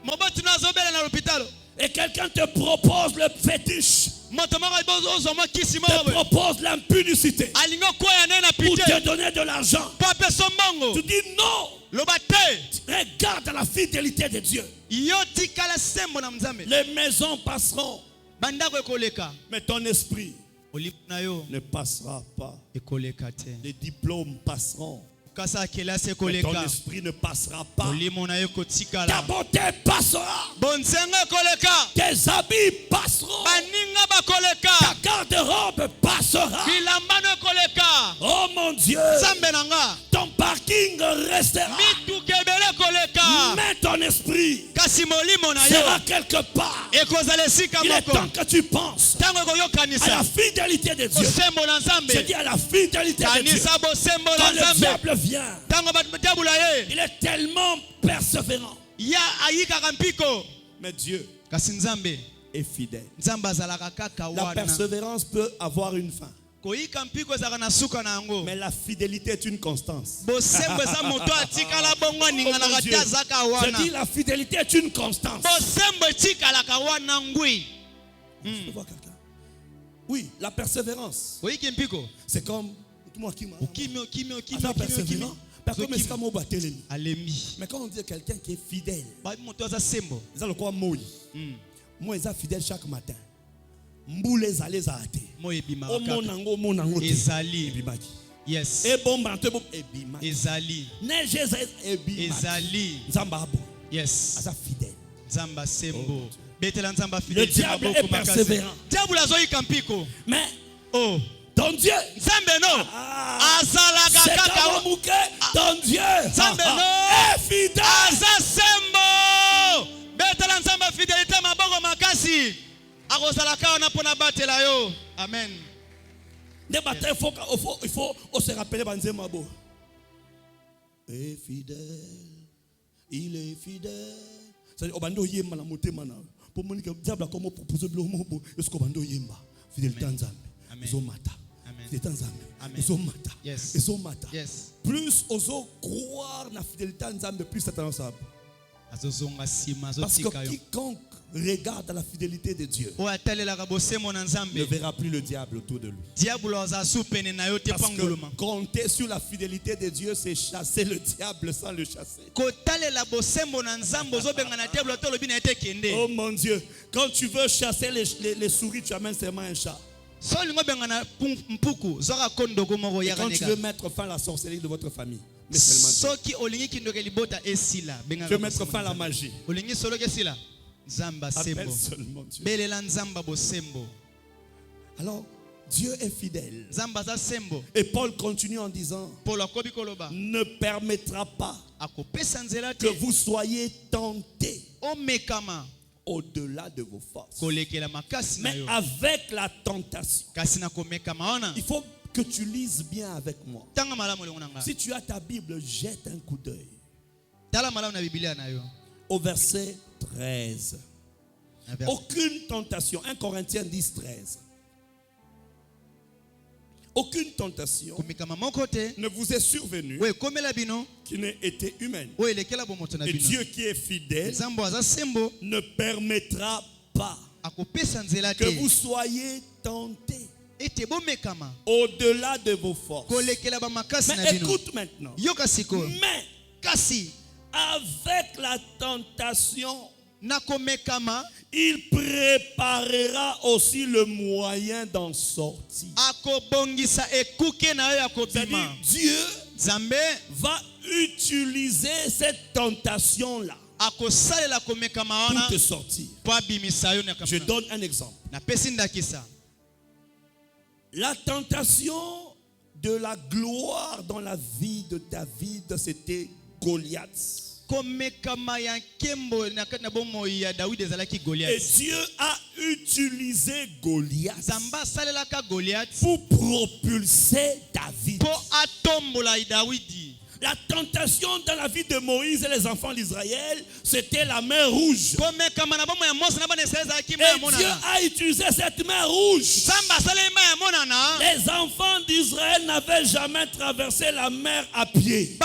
S3: moboti no azobela na lopitalo.
S4: Et quelqu'un te propose le fétiche.
S3: moto moko ozwa mwa kisi
S4: Te
S3: moko boye.
S4: propose l'impudicité.
S3: alingi okwea naye na
S4: Pour
S3: pite.
S4: te donner de l'argent.
S3: po apeso mbongo.
S4: Tu dis non.
S3: loba te.
S4: Regarde la fidélité de Dieu.
S3: yo tikala sembo na nzambe.
S4: Les maisons passeront,
S3: bandako ekoleka.
S4: mais ton esprit
S3: olimo na yo
S4: ne passera pas.
S3: ekoleka te.
S4: Les diplômes passeront,
S3: kasa kelasi
S4: mais ton
S3: ekoleka.
S4: esprit ne passera pas.
S3: olimo na yo
S4: Ta
S3: kotikala.
S4: beauté passera.
S3: bonzenga ekoleka.
S4: Tes habits passeront.
S3: baninga
S4: Ta
S3: bakoleka.
S4: garde-robe passera.
S3: bilambano ekoleka.
S4: Oh mon Dieu,
S3: nzambe na nga.
S4: ton parking restera.
S3: mituka ebele ekoleka.
S4: Mais ton esprit
S3: kasi molimo na
S4: sera
S3: yo
S4: quelque part.
S3: ekozala esika
S4: Il est
S3: moko.
S4: temps que tu penses
S3: ntango
S4: à la
S3: ekoyokanisa
S4: fidélité de Dieu.
S3: bosembo na
S4: Je
S3: nzambe.
S4: dis à la fidélité de Dieu.
S3: kanisa bosembo na
S4: Quand le
S3: nzambe.
S4: diable vient,
S3: ntango bato diabula ye.
S4: il est tellement persévérant.
S3: ya ayikaka mpiko.
S4: Mais Dieu
S3: kasi nzambe.
S4: est fidèle.
S3: nzambe azalaka kaka
S4: La
S3: wana.
S4: persévérance peut avoir une fin.
S3: koyika mpiko ezalaka na suka na yango.
S4: Mais la fidélité est une constance.
S3: bosembo eza moto atikala bongo
S4: Oh mon
S3: aninganaka
S4: Dieu.
S3: te azaka
S4: Je
S3: wana.
S4: dis la fidélité est une constance.
S3: bosembo etikalaka wana ngwi.
S4: Je peux voir quelqu'un. Oui, la persévérance.
S3: oyiki mpiko.
S4: C'est comme.
S3: okimi okimi okimi
S4: Attends,
S3: okimi
S4: persévérant. Parce que
S3: Okimi.
S4: c'est comme au batelemi.
S3: alemi.
S4: Mais quand on dit quelqu'un qui est fidèle,
S3: babi moto aza sembo.
S4: c'est le quoi moi.
S3: Mm.
S4: Moi, ils sont fidèles chaque matin. Mboule zale zate.
S3: Mo ebima
S4: O monango monango.
S3: ezali
S4: Ebimaki.
S3: yes
S4: E bomba te bom ebimaki.
S3: ezali
S4: Neige ebimaki.
S3: ezali
S4: Nzamba abo.
S3: yes
S4: Asa fidèle.
S3: nzamba sembo betela nzamba
S4: Le
S3: fidèle
S4: diable est persévérant.
S3: diable azoyika mpiko
S4: Mais
S3: oh
S4: ton Dieu,
S3: nzambe no azalaka
S4: c'est
S3: kaka
S4: comme Mouké, ton Dieu
S3: nzambe no
S4: est fidèle.
S3: aza sembo betela nzamba fidélité maboko makasi akozalaka wana mpona batela yo amen.
S4: Des batailles, il faut se rappeler Banzema Bo.
S1: Est fidèle, il est fidèle.
S4: C'est-à-dire, Obando Yemba la moté mana. Pour mon diable, comment proposer le mot, est-ce qu'Obando Yemba, fidélité en Zambie, ils ont mata. Fidélité en Zambie, ils ont mata.
S3: Yes.
S4: Ils ont mata.
S3: Yes.
S4: Plus oso croire na fidélité en Zambie, plus Satan sabe. Parce que quiconque regarde à la fidélité de Dieu ne verra plus le diable autour de lui. Parce que compter sur la fidélité de Dieu, c'est chasser le diable sans le chasser. Oh mon Dieu, quand tu veux chasser les souris, tu amènes seulement un chat. Et quand tu veux mettre fin à la sorcellerie de votre famille, mais seulement Dieu. Tu veux mettre fin à la magie. Appelle seulement Dieu. Alors, Dieu est fidèle. Et Paul continue en disant, ne permettra pas que vous soyez tentés au-delà de vos forces. Mais avec la tentation, il faut que tu lises bien avec moi. Si tu as ta Bible, jette un coup d'œil au verset 13. Aucune tentation, 1 Corinthiens 10, 13. Aucune tentation ne vous est survenue qui n'ait été humaine. Et Dieu qui est fidèle ne permettra pas que vous soyez tentés au-delà de vos forces. Mais écoute maintenant. Mais avec la tentation, il préparera aussi le moyen d'en sortir. C'est-à-dire, Dieu va utiliser cette tentation-là pour te sortir. Je donne un exemple. La tentation de la gloire dans la vie de David, c'était Goliath. Et Dieu a utilisé Goliath pour propulser David. La tentation dans la vie de Moïse et les enfants d'Israël, c'était la mer rouge. Et Dieu a utilisé cette mer rouge. Les enfants d'Israël n'avaient jamais traversé la mer à pied.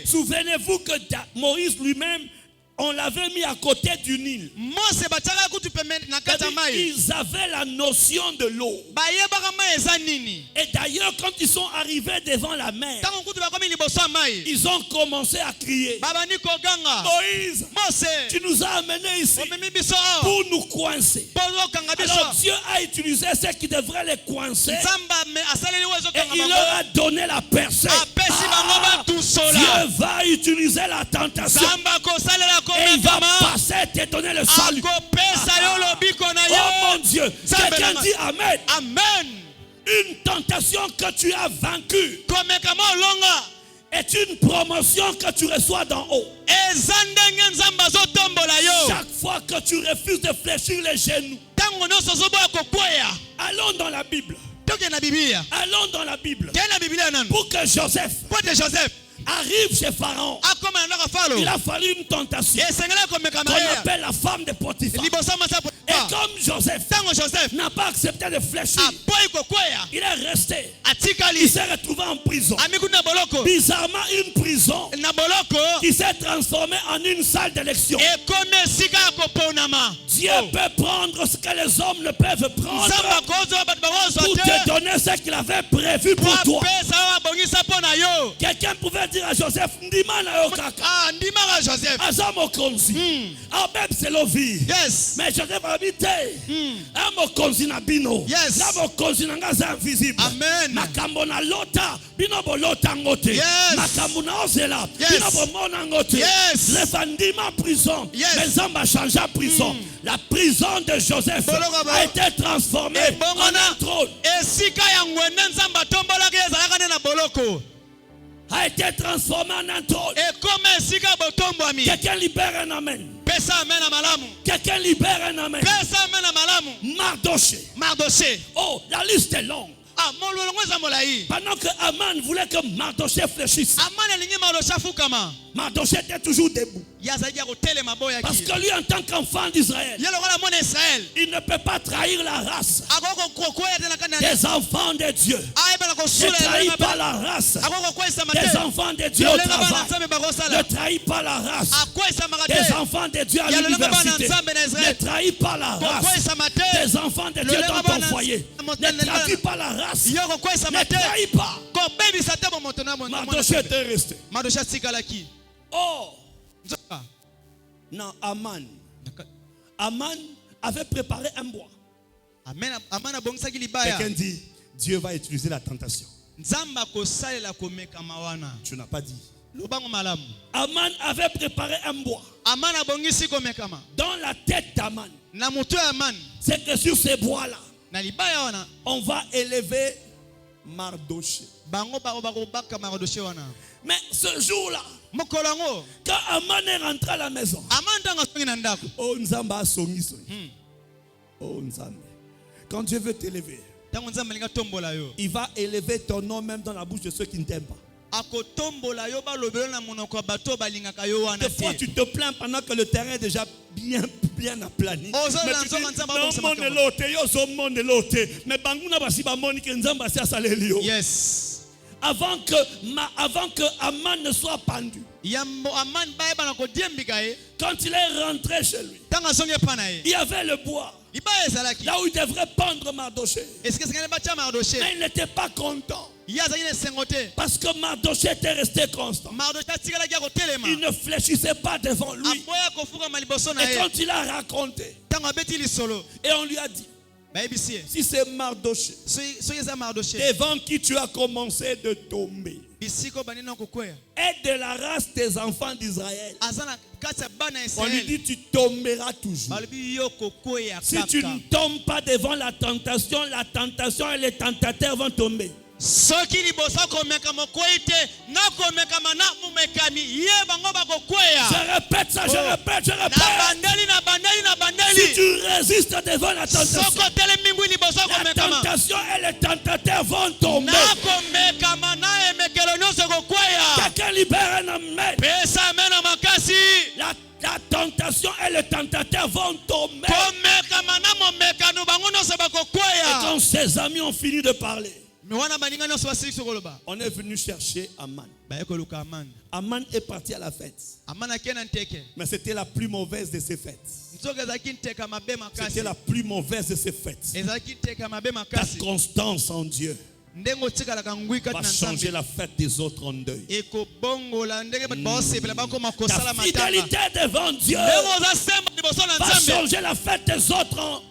S4: Souvenez-vous que Moïse lui-même, on l'avait mis à côté du Nil. Ils avaient la notion de l'eau. Et d'ailleurs, quand ils sont arrivés devant la mer, ils ont commencé à crier. Moïse, tu nous as amenés ici pour nous coincer. Alors Dieu a utilisé ceux qui devraient les coincer. Et il leur a donné la percée. Dieu va utiliser la tentation. Et il va passer et te donner le salut. Oh mon Dieu. Quelqu'un dit Amen.
S3: Amen.
S4: Une tentation que tu as vaincue est une promotion que tu reçois d'en haut. Chaque fois que tu refuses de fléchir les genoux, allons dans la Bible. Allons dans la Bible. Pour que Joseph arrive chez Pharaon, il a fallu une tentation qu'on appelle la femme de Potiphar. Et comme Joseph n'a pas accepté de fléchir, il est resté.
S3: mosali
S4: s'est retrouvé en prison.
S3: amiku na boloko
S4: Bizarrement, une prison
S3: na boloko
S4: qui s'est transformée en une salle d'élection.
S3: ekomi esika ya koponama.
S4: Dieu peut prendre ce que les hommes ne peuvent prendre
S3: nzambe akozwa bato bakozwa
S4: pour
S3: te
S4: te donner ce qu'il avait prévu pour toi.
S3: apesa oyo abongisa mpo na yo.
S4: Quelqu'un pouvait dire à Joseph, ndima na yo kaka.
S3: Ah, ndimaka Joseph.
S4: Aza mokonzi. Même c'est la vie.
S3: Yes.
S4: Mais Joseph a dit, un mokonzi na bino.
S3: Yes.
S4: Na mokonzi na nga za invisible.
S3: Amen.
S4: Makambo na lota, bino bolota ngote.
S3: Yes.
S4: Makambo na ozela,
S3: Yes.
S4: bino bomona ngote.
S3: Yes.
S4: Lefandima prison.
S3: Yes.
S4: Mais Zamba a changé la prison. La prison de Joseph
S3: Boloko
S4: a été transformée en un trône.
S3: esika ya ngwende nzambe atombolaki ezalaka nde na boloko
S4: A été transformée en un trône.
S3: ekoma esika botombwami.
S4: Quelqu'un libère un amen.
S3: Pesa amen na malamu.
S4: Quelqu'un libère un amen.
S3: Pesa amen na malamu.
S4: Mardoché.
S3: Mardoché.
S4: Oh, la liste est longue.
S3: Ah, mololongo eza molai.
S4: Pendant que Aman voulait que Mardoché fléchisse,
S3: Amani alingi Mardoché afukama.
S4: Mardoché était toujours debout.
S3: Yazaki ya kotelema boyaki.
S4: Parce que lui, en tant qu'enfant d'Israël,
S3: Ye lokola mwana Israël.
S4: il ne peut pas trahir la race
S3: Akoko kokoya te na kanda.
S4: des enfants de Dieu.
S3: Ayebana
S4: Ne
S3: kosula
S4: trahis
S3: elenga
S4: pas
S3: ba.
S4: la race
S3: Akoko kwesa
S4: des
S3: mate.
S4: enfants de Dieu au
S3: Yolenga bana
S4: travail.
S3: nzambe
S4: Ne
S3: bakosala.
S4: trahis pas la race
S3: Akwesa
S4: des
S3: makate.
S4: enfants de Dieu à
S3: Yolenga bana
S4: l'université.
S3: nzambe na
S4: Ne
S3: Israël.
S4: trahis pas la race
S3: Kokwesa mate.
S4: des enfants de Dieu dans ton foyer. Ne trahis pas la race.
S3: Yoko kwesa
S4: Ne
S3: mate.
S4: trahis pas.
S3: Kobebisa te bomoto na mwana.
S4: Mardoché était resté.
S3: Mardoché atikalaki.
S4: Oh,
S3: Nzoka.
S4: non, Aman avait préparé un bois.
S3: Amen. Amana bongisaki libaya.
S4: Quelqu'un dit, Dieu va utiliser la tentation.
S3: Nzamba kosalela komeka mawana.
S4: Tu n'as pas dit.
S3: Lubango malamu.
S4: Aman avait préparé un bois.
S3: Amana bongisi komekama.
S4: Dans la tête d'Aman,
S3: Na mutu ya Aman.
S4: c'est que sur ces bois-là,
S3: Na libaya wana.
S4: on va élever Mardoché.
S3: Bango baka Mardoché wana.
S4: Mais ce jour-là,
S3: Mokolango.
S4: quand Aman est rentré à la maison,
S3: Aman tanga songi na ndako.
S4: oh Nzamba a songi songi. Oh Nzamba, quand Dieu veut t'élever,
S3: Tango nzamba linga tombola yo.
S4: il va élever ton nom même dans la bouche de ceux qui ne t'aiment pas.
S3: Akotombola yo ba lobelo na monoko bato balingaka yo wana
S4: Des fois,
S3: te.
S4: tu te plains pendant que le terrain est déjà bien aplani.
S3: Oh, ça,
S4: Mais
S3: là,
S4: tu
S3: ça,
S4: dis,
S3: ça, ça,
S4: non,
S3: ça,
S4: mon
S3: ça,
S4: elote, yo so mon elote. Mais banguna basi ba moni ke nzamba si asaleli yo.
S3: Yes.
S4: Avant que Aman ne soit pendu.
S3: Yambo Aman bae bana ko diembika e.
S4: Quand il est rentré chez lui,
S3: Tanga songi pana e.
S4: il y avait le bois.
S3: Libaya ezalaki.
S4: Là où il devrait pendre Mardoché.
S3: Est-ce que c'est ngale bacha Mardoché?
S4: Mais il n'était pas content.
S3: Yaza ine sengote.
S4: Parce que Mardoché était resté constant.
S3: Mardoché tikala kia ko telema.
S4: Il ne fléchissait pas devant lui.
S3: Aboya ko fuka maliboso na
S4: Et
S3: e.
S4: quand il a raconté,
S3: Tanga beti li solo.
S4: et on lui a dit,
S3: Baebisi.
S4: si c'est Mardoché,
S3: Soyez za Mardoché.
S4: devant qui tu as commencé de tomber,
S3: Bisiko banino kokwea.
S4: est de la race des enfants d'Israël.
S3: Azana kati ya bana
S4: On lui
S3: Israël.
S4: dit, tu tomberas toujours.
S3: Balobi yo kokwea
S4: Si tu ne tombes pas devant la tentation et les tentateurs vont tomber.
S3: soki liboso komeka mokwei te nakomekama na mumekami ye bango bakokwea.
S4: Je répète ça, je répète.
S3: na bandeli
S4: Si tu résistes devant la tentation,
S3: soko telemi ngwi liboso
S4: la
S3: komekama
S4: tentation et les tentateurs vont tomber.
S3: nakomekama na emekelo nyonso kokwea.
S4: Quelqu'un libère un amen.
S3: pesa amen na makasi
S4: La tentation et les tentateurs vont tomber.
S3: komekama na momekano bango nyonso
S4: Et
S3: bakokwea.
S4: quand ses amis ont fini de parler,
S3: me wana baninga nyonso basilisi koloba
S4: on est venu chercher Aman.
S3: baye koluka amani.
S4: Aman est parti à la fête.
S3: amani akie na nteke
S4: Mais c'était la plus mauvaise de ces fêtes.
S3: nzoka ezalaki nteka mabe makasi.
S4: C'était la plus mauvaise de ces fêtes.
S3: ezalaki nteka mabe
S4: Ta
S3: makasi.
S4: constance en Dieu
S3: ndenge otikalaka ngwi kati
S4: va
S3: na
S4: changer
S3: nzambe
S4: la fête des autres en deuil.
S3: ekobongola ndenge bato baosepela bakoma
S4: Ta
S3: kosala matanga.
S4: fidélité devant Dieu
S3: ndenge oza semba liboso na
S4: va
S3: nzambe
S4: changer la fête des autres en...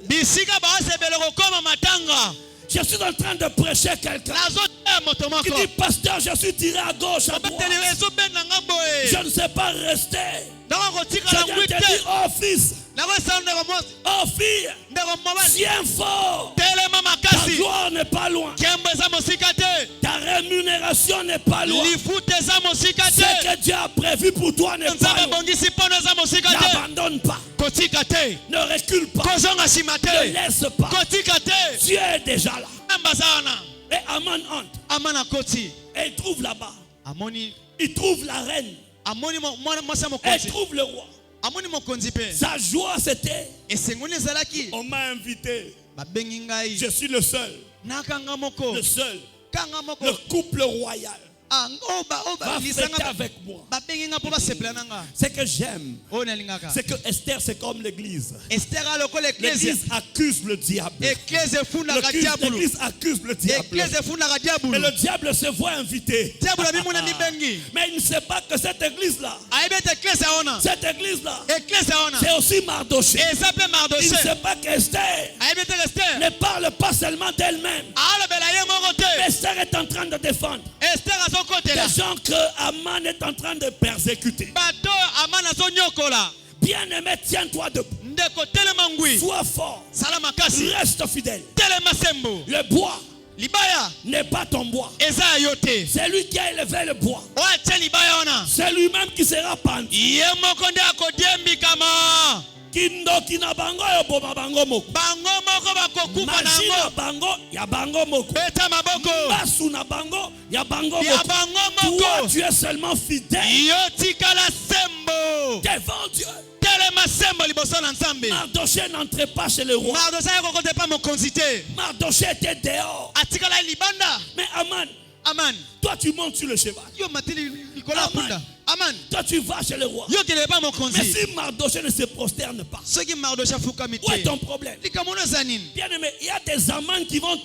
S3: bisika baosepela kokoma matanga.
S4: Je suis en train de prêcher quelqu'un
S3: nazoteya moto
S4: qui
S3: moko
S4: dit, pasteur, je suis tiré à gauche, à droite.
S3: bateli ezobendanga boye
S4: Je ne sais pas rester.
S3: ndako kotikala
S4: Je
S3: ngwi
S4: viens te
S3: te
S4: dire, oh fils,
S3: nakosala ndeko mwasi
S4: oh fille,
S3: ndeko mobali
S4: tiens fort.
S3: telema
S4: Ta
S3: makasi.
S4: gloire n'est pas loin.
S3: nkembo eza mosika te.
S4: Ta rémunération n'est pas loin.
S3: lifuta eza mosika
S4: Ce
S3: te.
S4: que Dieu a prévu pour toi n'est pas
S3: nzambe
S4: loin.
S3: ebongisi mpono eza mosika te.
S4: N'abandonne pas.
S3: kotika te.
S4: Ne recule pas.
S3: kozonga nsima
S4: Ne
S3: te.
S4: laisse pas.
S3: kotika te.
S4: Dieu est déjà là.
S3: nzambe aza wana.
S4: Et Aman entre.
S3: amana koti
S4: Et il trouve là-bas.
S3: amoni
S4: Il trouve la reine.
S3: mwasi ya
S4: Et il
S3: mokonzi
S4: trouve le roi.
S3: amoni mokonzi mpe
S4: Sa joie c'était,
S3: esengoli ezalaki
S4: on m'a invité.
S3: babengi ngai
S4: Je suis le seul.
S3: nakanga moko
S4: Le seul.
S3: tanga moko
S4: le couple royal
S3: ah o ba
S4: va fêter
S3: lisanga
S4: avec moi.
S3: ba bengi nga po ba sepela nanga
S4: Ce que j'aime,
S3: o na lingaka
S4: c'est que Esther, c'est comme l'église.
S3: Esther a lokole ecclesia
S4: L'église accuse le diable.
S3: ecclesia funa ka diabolo
S4: L'église accuse le diable.
S3: ecclesia funa ka
S4: Et
S3: diabolo
S4: le diable se voit invité.
S3: diabolo bi mona mi bengi
S4: Mais il ne sait pas que cette église-là,
S3: ayebete ecclesia ona
S4: cette église-là,
S3: ecclesia ona
S4: c'est aussi Mardoché.
S3: eza pe
S4: Il ne
S3: Mardoché
S4: sait pas qu'Esther
S3: ayebete Esther
S4: ne parle pas seulement d'elle-même.
S3: alobela ye moko te
S4: Mais Esther est en train de défendre
S3: Esther azokotela
S4: des gens que Aman est en train de persécuter.
S3: bato amana azonyokola
S4: Bien-aimé, tiens-toi debout.
S3: ndeko telema ngwi
S4: Sois fort.
S3: sala makasi
S4: Reste fidèle.
S3: telema sembo
S4: Le bois
S3: libaya
S4: n'est pas ton bois.
S3: eza ya yo te
S4: C'est lui qui a élevé le bois.
S3: oyo atia libaya wana
S4: C'est lui-même qui sera pendu.
S3: ye moko nde akodiembikama
S4: Kindoki na bango yo boma bango moko.
S3: bango moko bakokufa na
S4: Maji na
S3: yango
S4: bango ya bango moko.
S3: beta maboko
S4: Basu na bango ya bango
S3: ya
S4: moko.
S3: bango
S4: Toi,
S3: moko
S4: tu es seulement fidèle
S3: yo tikala sembo
S4: devant Dieu.
S3: telema sembo liboso na nzambe
S4: Mardoché n'entrait pas chez le roi.
S3: mardosa ye kokote pa mokonzi te
S4: Mardoché était dehors.
S3: atikala libanda
S4: Mais Aman,
S3: aman
S4: toi tu montes sur le cheval.
S3: yo matili likolo ya punda aman
S4: Toi tu vas chez le roi.
S3: yo kele pa
S4: Mais
S3: mokonzi
S4: si Mardoché ne se prosterne pas,
S3: soki mardosa afukami
S4: où est
S3: te
S4: ton problème?
S3: likambo no eza nini
S4: Bien aimé, il y a des amans qui vont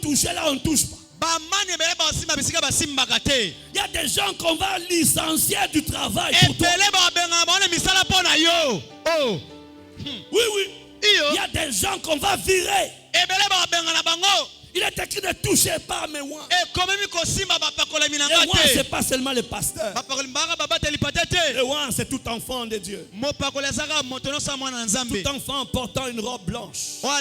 S4: toucher là, on ne touche pas.
S3: bamani ebele basimba bisika basimbaka te
S4: Il y a des gens qu'on va licencier du travail pour toi.
S3: ebele bakabengana bango na misala mpo na yo oh
S4: Oui, oui.
S3: iyo
S4: Il y a des gens qu'on va virer.
S3: ebele bakabengana bango
S4: Il est écrit ne touchez pas mes oins.
S3: ekomemi kosimba bapakolami na
S4: Les
S3: nga
S4: oins, ce
S3: te
S4: n'est pas seulement les pasteurs.
S3: bapakolami baka babateli pate
S4: Les
S3: te
S4: oins, c'est tout enfant de Dieu.
S3: mopakoli azaka moto nyonso ya mwana na nzambe
S4: Tout enfant portant une robe blanche
S3: oyo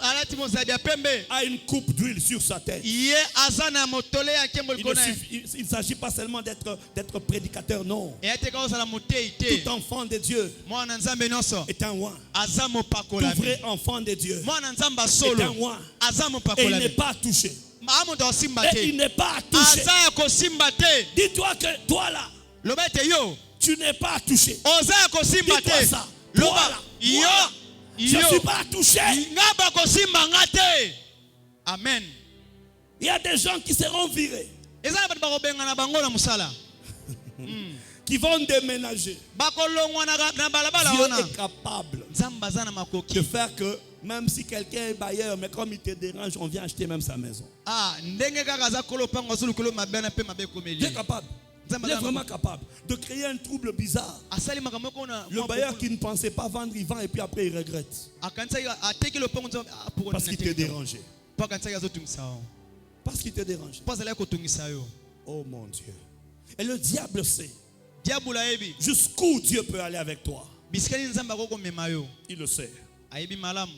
S3: alati mozabi ya pembe
S4: a une coupe d'huile sur sa tête.
S3: ye aza na motole ya nkembo
S4: Il
S3: likolo na ye
S4: ne s'agit pas seulement d'être prédicateur, non.
S3: eya te kaka ozala motei te
S4: Tout enfant de Dieu
S3: mwana na nzambe nyonso
S4: est un oint.
S3: aza
S4: Tout
S3: mopakolami
S4: vrai enfant de Dieu
S3: mwana na nzambe
S4: est un
S3: asolo
S4: oint.
S3: aza
S4: Et il n'est
S3: mopakolami
S4: pas touché.
S3: aa moto akosimba
S4: Et il
S3: te
S4: n'est pas touché.
S3: aza ya kosimba te
S4: Dis-toi que toi là,
S3: loba ete yo
S4: tu n'es pas touché.
S3: oza ya kosimba
S4: Dis-toi
S3: te
S4: ça. Toi
S3: loba
S4: là,
S3: yo
S4: moi, je ne suis
S3: yo
S4: pas touché.
S3: nga bakosimba nga te amen
S4: Il y a des gens qui seront virés,
S3: eza na bato bakobengana bango na mosala
S4: qui vont déménager.
S3: bakolongwa na balabala
S4: Dieu
S3: wana
S4: est capable
S3: nzambe aza na
S4: de
S3: makoki
S4: faire que même si quelqu'un est bailleur, mais comme il te dérange, on vient acheter même sa maison.
S3: ndenge kaka aza kolo opango azolukolo mabe na mpe mabe
S4: Dieu est
S3: ekomeli
S4: capable. Il est vraiment capable de créer un trouble bizarre.
S3: asali makambo moko na
S4: Le bailleur qui ne pensait pas vendre, il vend et puis après il regrette.
S3: akanisaki ateki lopango
S4: Parce qu'il te dérangeait.
S3: mpo akanisaki azotungisa yo
S4: Parce qu'il te dérangeait.
S3: mpo azalaki kotungisa yo
S4: Oh mon Dieu. Et le diable sait
S3: diabolo ayebi
S4: jusqu'où Dieu peut aller avec toi.
S3: bisika nini nzambe akoki komema yo
S4: Il le sait.
S3: ayebi malamu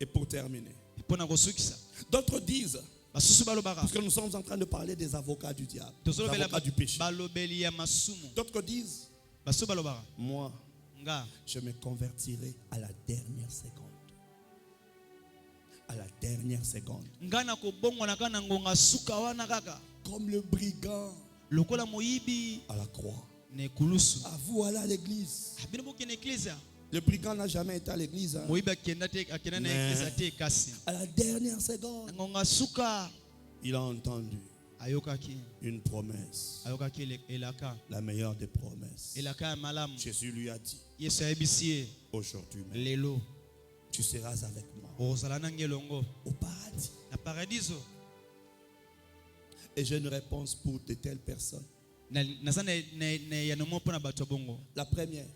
S4: Et pour terminer,
S3: mpo na kosukisa
S4: d'autres disent,
S3: basusu balobaka
S4: parce que nous sommes en train de parler des avocats du diable, des
S3: tozolobela
S4: avocats du péché.
S3: balobeli ya masumu
S4: D'autres disent,
S3: basusu balobaka
S4: moi,
S3: nga
S4: je me convertirai à la dernière seconde. À la dernière seconde.
S3: nga na kobongwana kaka na ngonga suka wana kaka
S4: Comme le brigand
S3: lokola moyibi
S4: à la croix.
S3: na ekulusu
S4: À vous aller à l'église.
S3: bino bokende eklise
S4: Le brigand n'a jamais été à l'église. Hein.
S3: moyibi akenda na
S4: Mais-
S3: eklise te kasi
S4: À la dernière seconde,
S3: na ngonga suka
S4: il a entendu
S3: ayokaki
S4: une promesse.
S3: elaka
S4: La meilleure des promesses.
S3: elaka ya malamu
S4: Jésus lui a dit,
S3: yesu ayebisi ye
S4: aujourd'hui même,
S3: lelo
S4: tu seras avec moi
S3: ozala nange elongo
S4: au paradis.
S3: na paradiso
S4: Et j'ai une réponse pour de telles personnes.
S3: naza na yano mo mpo na bato ya bongo
S4: La première,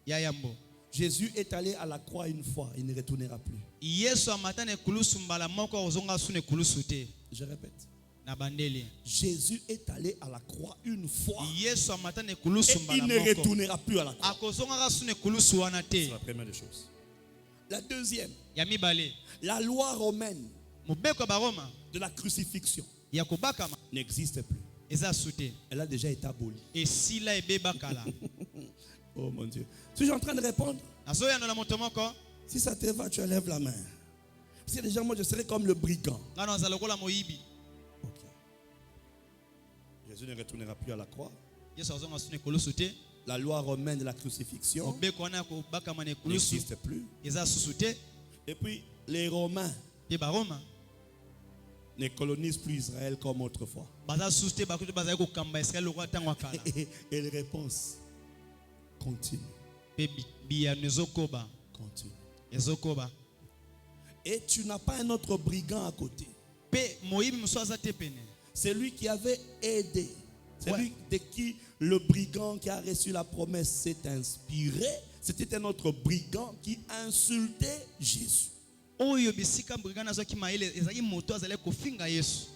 S3: ya yambo
S4: Jésus est allé à la croix une fois, il ne retournera plus.
S3: yesu amata na ekulusu mbala moko akozonga su na ekulusu te
S4: Je répète,
S3: na bandeli
S4: Jésus est allé à la croix une fois
S3: yesu amata na
S4: et
S3: ekulusu
S4: il
S3: mbala
S4: ne
S3: moko
S4: retournera plus à la croix.
S3: akozongaka su na ekulusu wana
S4: C'est
S3: te
S4: la première des choses. La deuxième,
S3: ya mibale
S4: la loi romaine
S3: mobeko ya baroma
S4: de la crucifixion
S3: ya kobakama
S4: n'existe plus.
S3: eza su te
S4: Elle a déjà été abolie.
S3: esila ebebakala
S4: Oh mon Dieu. Si je suis en train de répondre,
S3: nazoyanola moto moko
S4: si ça te va, tu lèves la main. Parce que déjà, moi, je serais comme le brigand.
S3: nga na ozala lokola moyibi
S4: Ok. Jésus ne retournera plus à la croix.
S3: yesu azonga su na ekulusu te
S4: La loi romaine de la crucifixion
S3: mobeko wana ya kobakama na ekulusu
S4: n'existe plus.
S3: eza susu te
S4: Et puis, les Romains
S3: pe baroma
S4: ne colonisent plus Israël comme autrefois.
S3: baza suste bakutu baza ko kamba Israël lokwa tango akala
S4: Et les réponses continuent.
S3: pe biya nezokoba
S4: Continue.
S3: ezokoba
S4: Et tu n'as pas un autre brigand à côté.
S3: pe moyibi musoza te pene
S4: C'est lui qui avait aidé. C'est
S3: Ouais.
S4: lui de qui le brigand qui a reçu la promesse s'est inspiré. C'était un autre brigand qui insultait Jésus.
S3: oyo bisika brigana azaki maele ezaki moto azali kofinga Yesu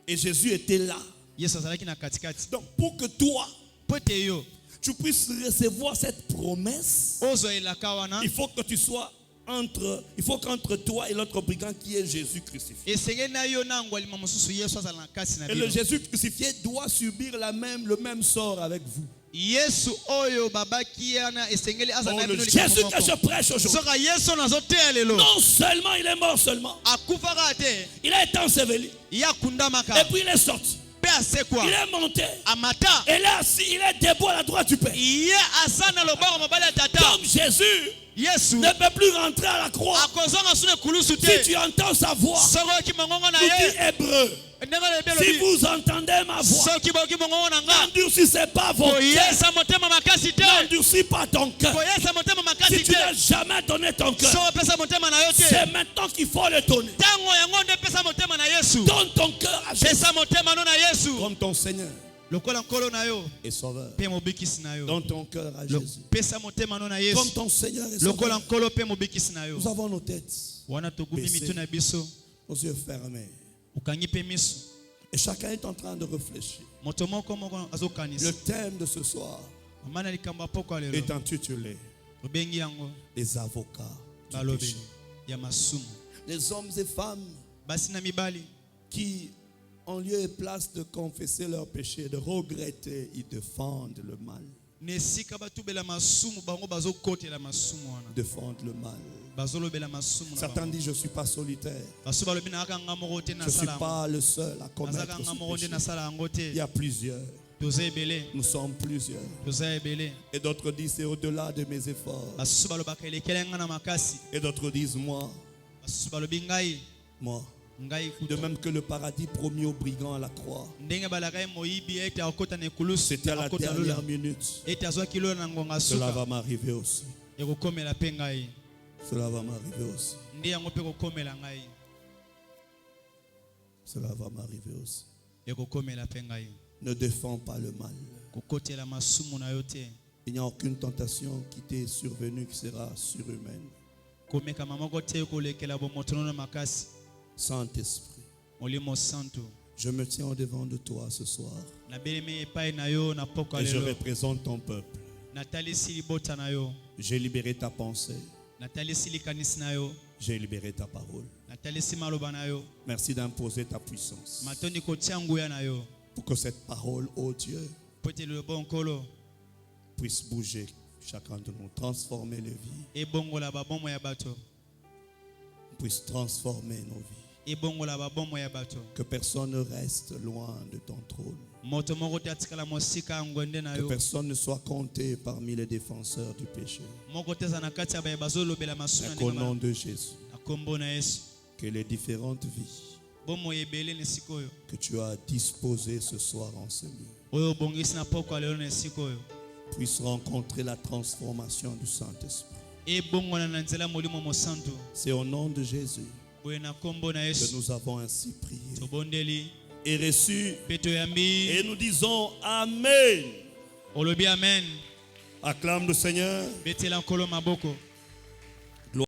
S4: Et Jésus était là.
S3: Yesu azalaki na katikati
S4: Donc pour que toi,
S3: po ete yo
S4: tu puisses recevoir cette promesse,
S3: ozwa elaka wana
S4: il faut que tu sois qu'entre toi et l'autre brigand qui est Jésus crucifié.
S3: esengeli na yo na ngwalima mosusu Yesu azala na kati na
S4: Et le
S3: bino
S4: Jésus crucifié doit subir le même sort avec vous.
S3: Yesu oyo babaki yana esengeli azala
S4: Oh,
S3: na
S4: le
S3: bino
S4: Jésus que je prêche aujourd'hui.
S3: soka Yesu nazoteya lelo
S4: Non seulement il est mort seulement,
S3: akufaka te
S4: il a été enseveli.
S3: ye akundamaka
S4: Et puis il est sorti.
S3: mpe asekwa
S4: Il est monté.
S3: amata
S4: Et là, il est debout à la droite du Père.
S3: ye asa na loboko mobali ya tata
S4: Comme Jésus
S3: Yesu
S4: ne peut plus rentrer à la croix.
S3: akozonga su na ekulusu
S4: Si
S3: te
S4: tu entends sa voix,
S3: soki oyoki mongongo na
S4: nous
S3: ye
S4: dit hébreu.
S3: ndenge loyebi
S4: Si
S3: elobi
S4: vous entendez ma voix,
S3: soki boyoki mongongo na nga
S4: n'endurcissez pas vos cœurs.
S3: koyesa motema makasi te
S4: N'endurcis pas ton cœur.
S3: koyesa motema
S4: Si
S3: makasi
S4: tu
S3: te
S4: n'as jamais donné ton cœur,
S3: soki opesa motema na yo te
S4: c'est maintenant qu'il faut le donner.
S3: ntango yango nde epesa motema na Yesu
S4: Donne ton cœur à Jésus
S3: pesa motema no na Yesu
S4: comme ton Seigneur
S3: lokola nkolo na yo
S4: et Sauveur.
S3: mpe mobikisi na yo
S4: Donne ton cœur à Jésus
S3: pesa motema no na
S4: comme
S3: Yesu
S4: ton Seigneur et
S3: lokola
S4: Sauveur.
S3: nkolo mpe mobikisi na yo
S4: Nous avons nos têtes,
S3: wana togumi
S4: Baissez.
S3: mitu na biso
S4: nos yeux fermés.
S3: okangi mpe miso
S4: Et chacun est en train de réfléchir.
S3: moto moko moko azokanisa
S4: Le thème de ce soir
S3: mama na likambo ya poko ya lelo
S4: est intitulé
S3: obengi yango
S4: Les avocats du
S3: balobi
S4: péché.
S3: ya masumu
S4: Les hommes et femmes
S3: basi na mibali
S4: qui, en lieu et place de confesser leur péché, de regretter, ils défendent le mal.
S3: na esika batubela masumu bango bazokotela masumu wana
S4: Défendent le mal.
S3: bazolobela masumu na
S4: Satan
S3: bango
S4: dit, je ne suis pas solitaire.
S3: basu balobi nayaka nga moko te
S4: Je ne suis
S3: nasala yango
S4: pas le seul à commettre
S3: nazaka nga
S4: ce
S3: moko te
S4: péché.
S3: nasala yango
S4: Il y
S3: te
S4: a plusieurs.
S3: toza ebele
S4: Nous sommes plusieurs.
S3: toza ebele
S4: Et d'autres disent, c'est au-delà de mes efforts.
S3: basusu balobaka elekele nga na makasi
S4: Et d'autres disent, moi,
S3: basusu balobi ngai
S4: de
S3: kutu
S4: même que le paradis promis aux brigands à la croix.
S3: ndenge balaka ye moyibi ete akota na ekulusu
S4: C'était à la
S3: akota
S4: dernière
S3: lola
S4: minute.
S3: ete azwaki lola na ngonga
S4: Cela
S3: suka
S4: va m'arriver aussi.
S3: ekokomela mpe ngai
S4: Cela va m'arriver aussi.
S3: nde yango mpe ekokomela ngai
S4: Cela va m'arriver aussi.
S3: ekokomela mpe ngai
S4: Ne défends pas le mal.
S3: kokotela masumu na yo te
S4: Il n'y a aucune tentation qui t'est survenue qui sera surhumaine.
S3: komekama moko te kolekela bomotono na makasi
S4: Saint-Esprit,
S3: molimo santo
S4: je me tiens au-devant de toi ce soir
S3: nabelemi epai na yo na poko ya
S4: et je
S3: lelo
S4: représente ton peuple.
S3: natalisi libota na yo
S4: J'ai libéré ta pensée.
S3: natalisi likanisi na yo
S4: J'ai libéré ta parole.
S3: natalisi maloba na yo
S4: Merci d'imposer ta puissance.
S3: matondi kotia nguya na yo
S4: Pour que cette parole, ô Dieu,
S3: po ete liloba nkolo
S4: puisse bouger chacun de nous, transformer les vies,
S3: ebongola babomo ya bato
S4: puisse transformer nos vies.
S3: ebongola babomo ya bato
S4: Que personne ne reste loin de ton trône.
S3: moto moko te atikala mosika ya ngwende na
S4: Que
S3: yo
S4: personne ne soit compté parmi les défenseurs du péché.
S3: moko te aza na kati ya baye bazolobela masumu na
S4: Et qu'au
S3: ndenge
S4: nom de Jésus,
S3: na kombo na Yesu
S4: que les différentes vies
S3: bomo ebele na esika oyo
S4: que tu as disposées ce soir en ce lieu
S3: oyo obongisi na poko ya lelo na esika oyo
S4: puissent rencontrer la transformation du Saint-Esprit.
S3: ebongwana na nzela molimo mosantu
S4: C'est au nom de Jésus
S3: boye na kombo na
S4: que
S3: Yesu
S4: nous avons ainsi prié
S3: tobondeli
S4: et reçu.
S3: mpe toyambi
S4: Et nous disons Amen.
S3: olobi amen
S4: Acclame le Seigneur.
S3: betela nkolo maboko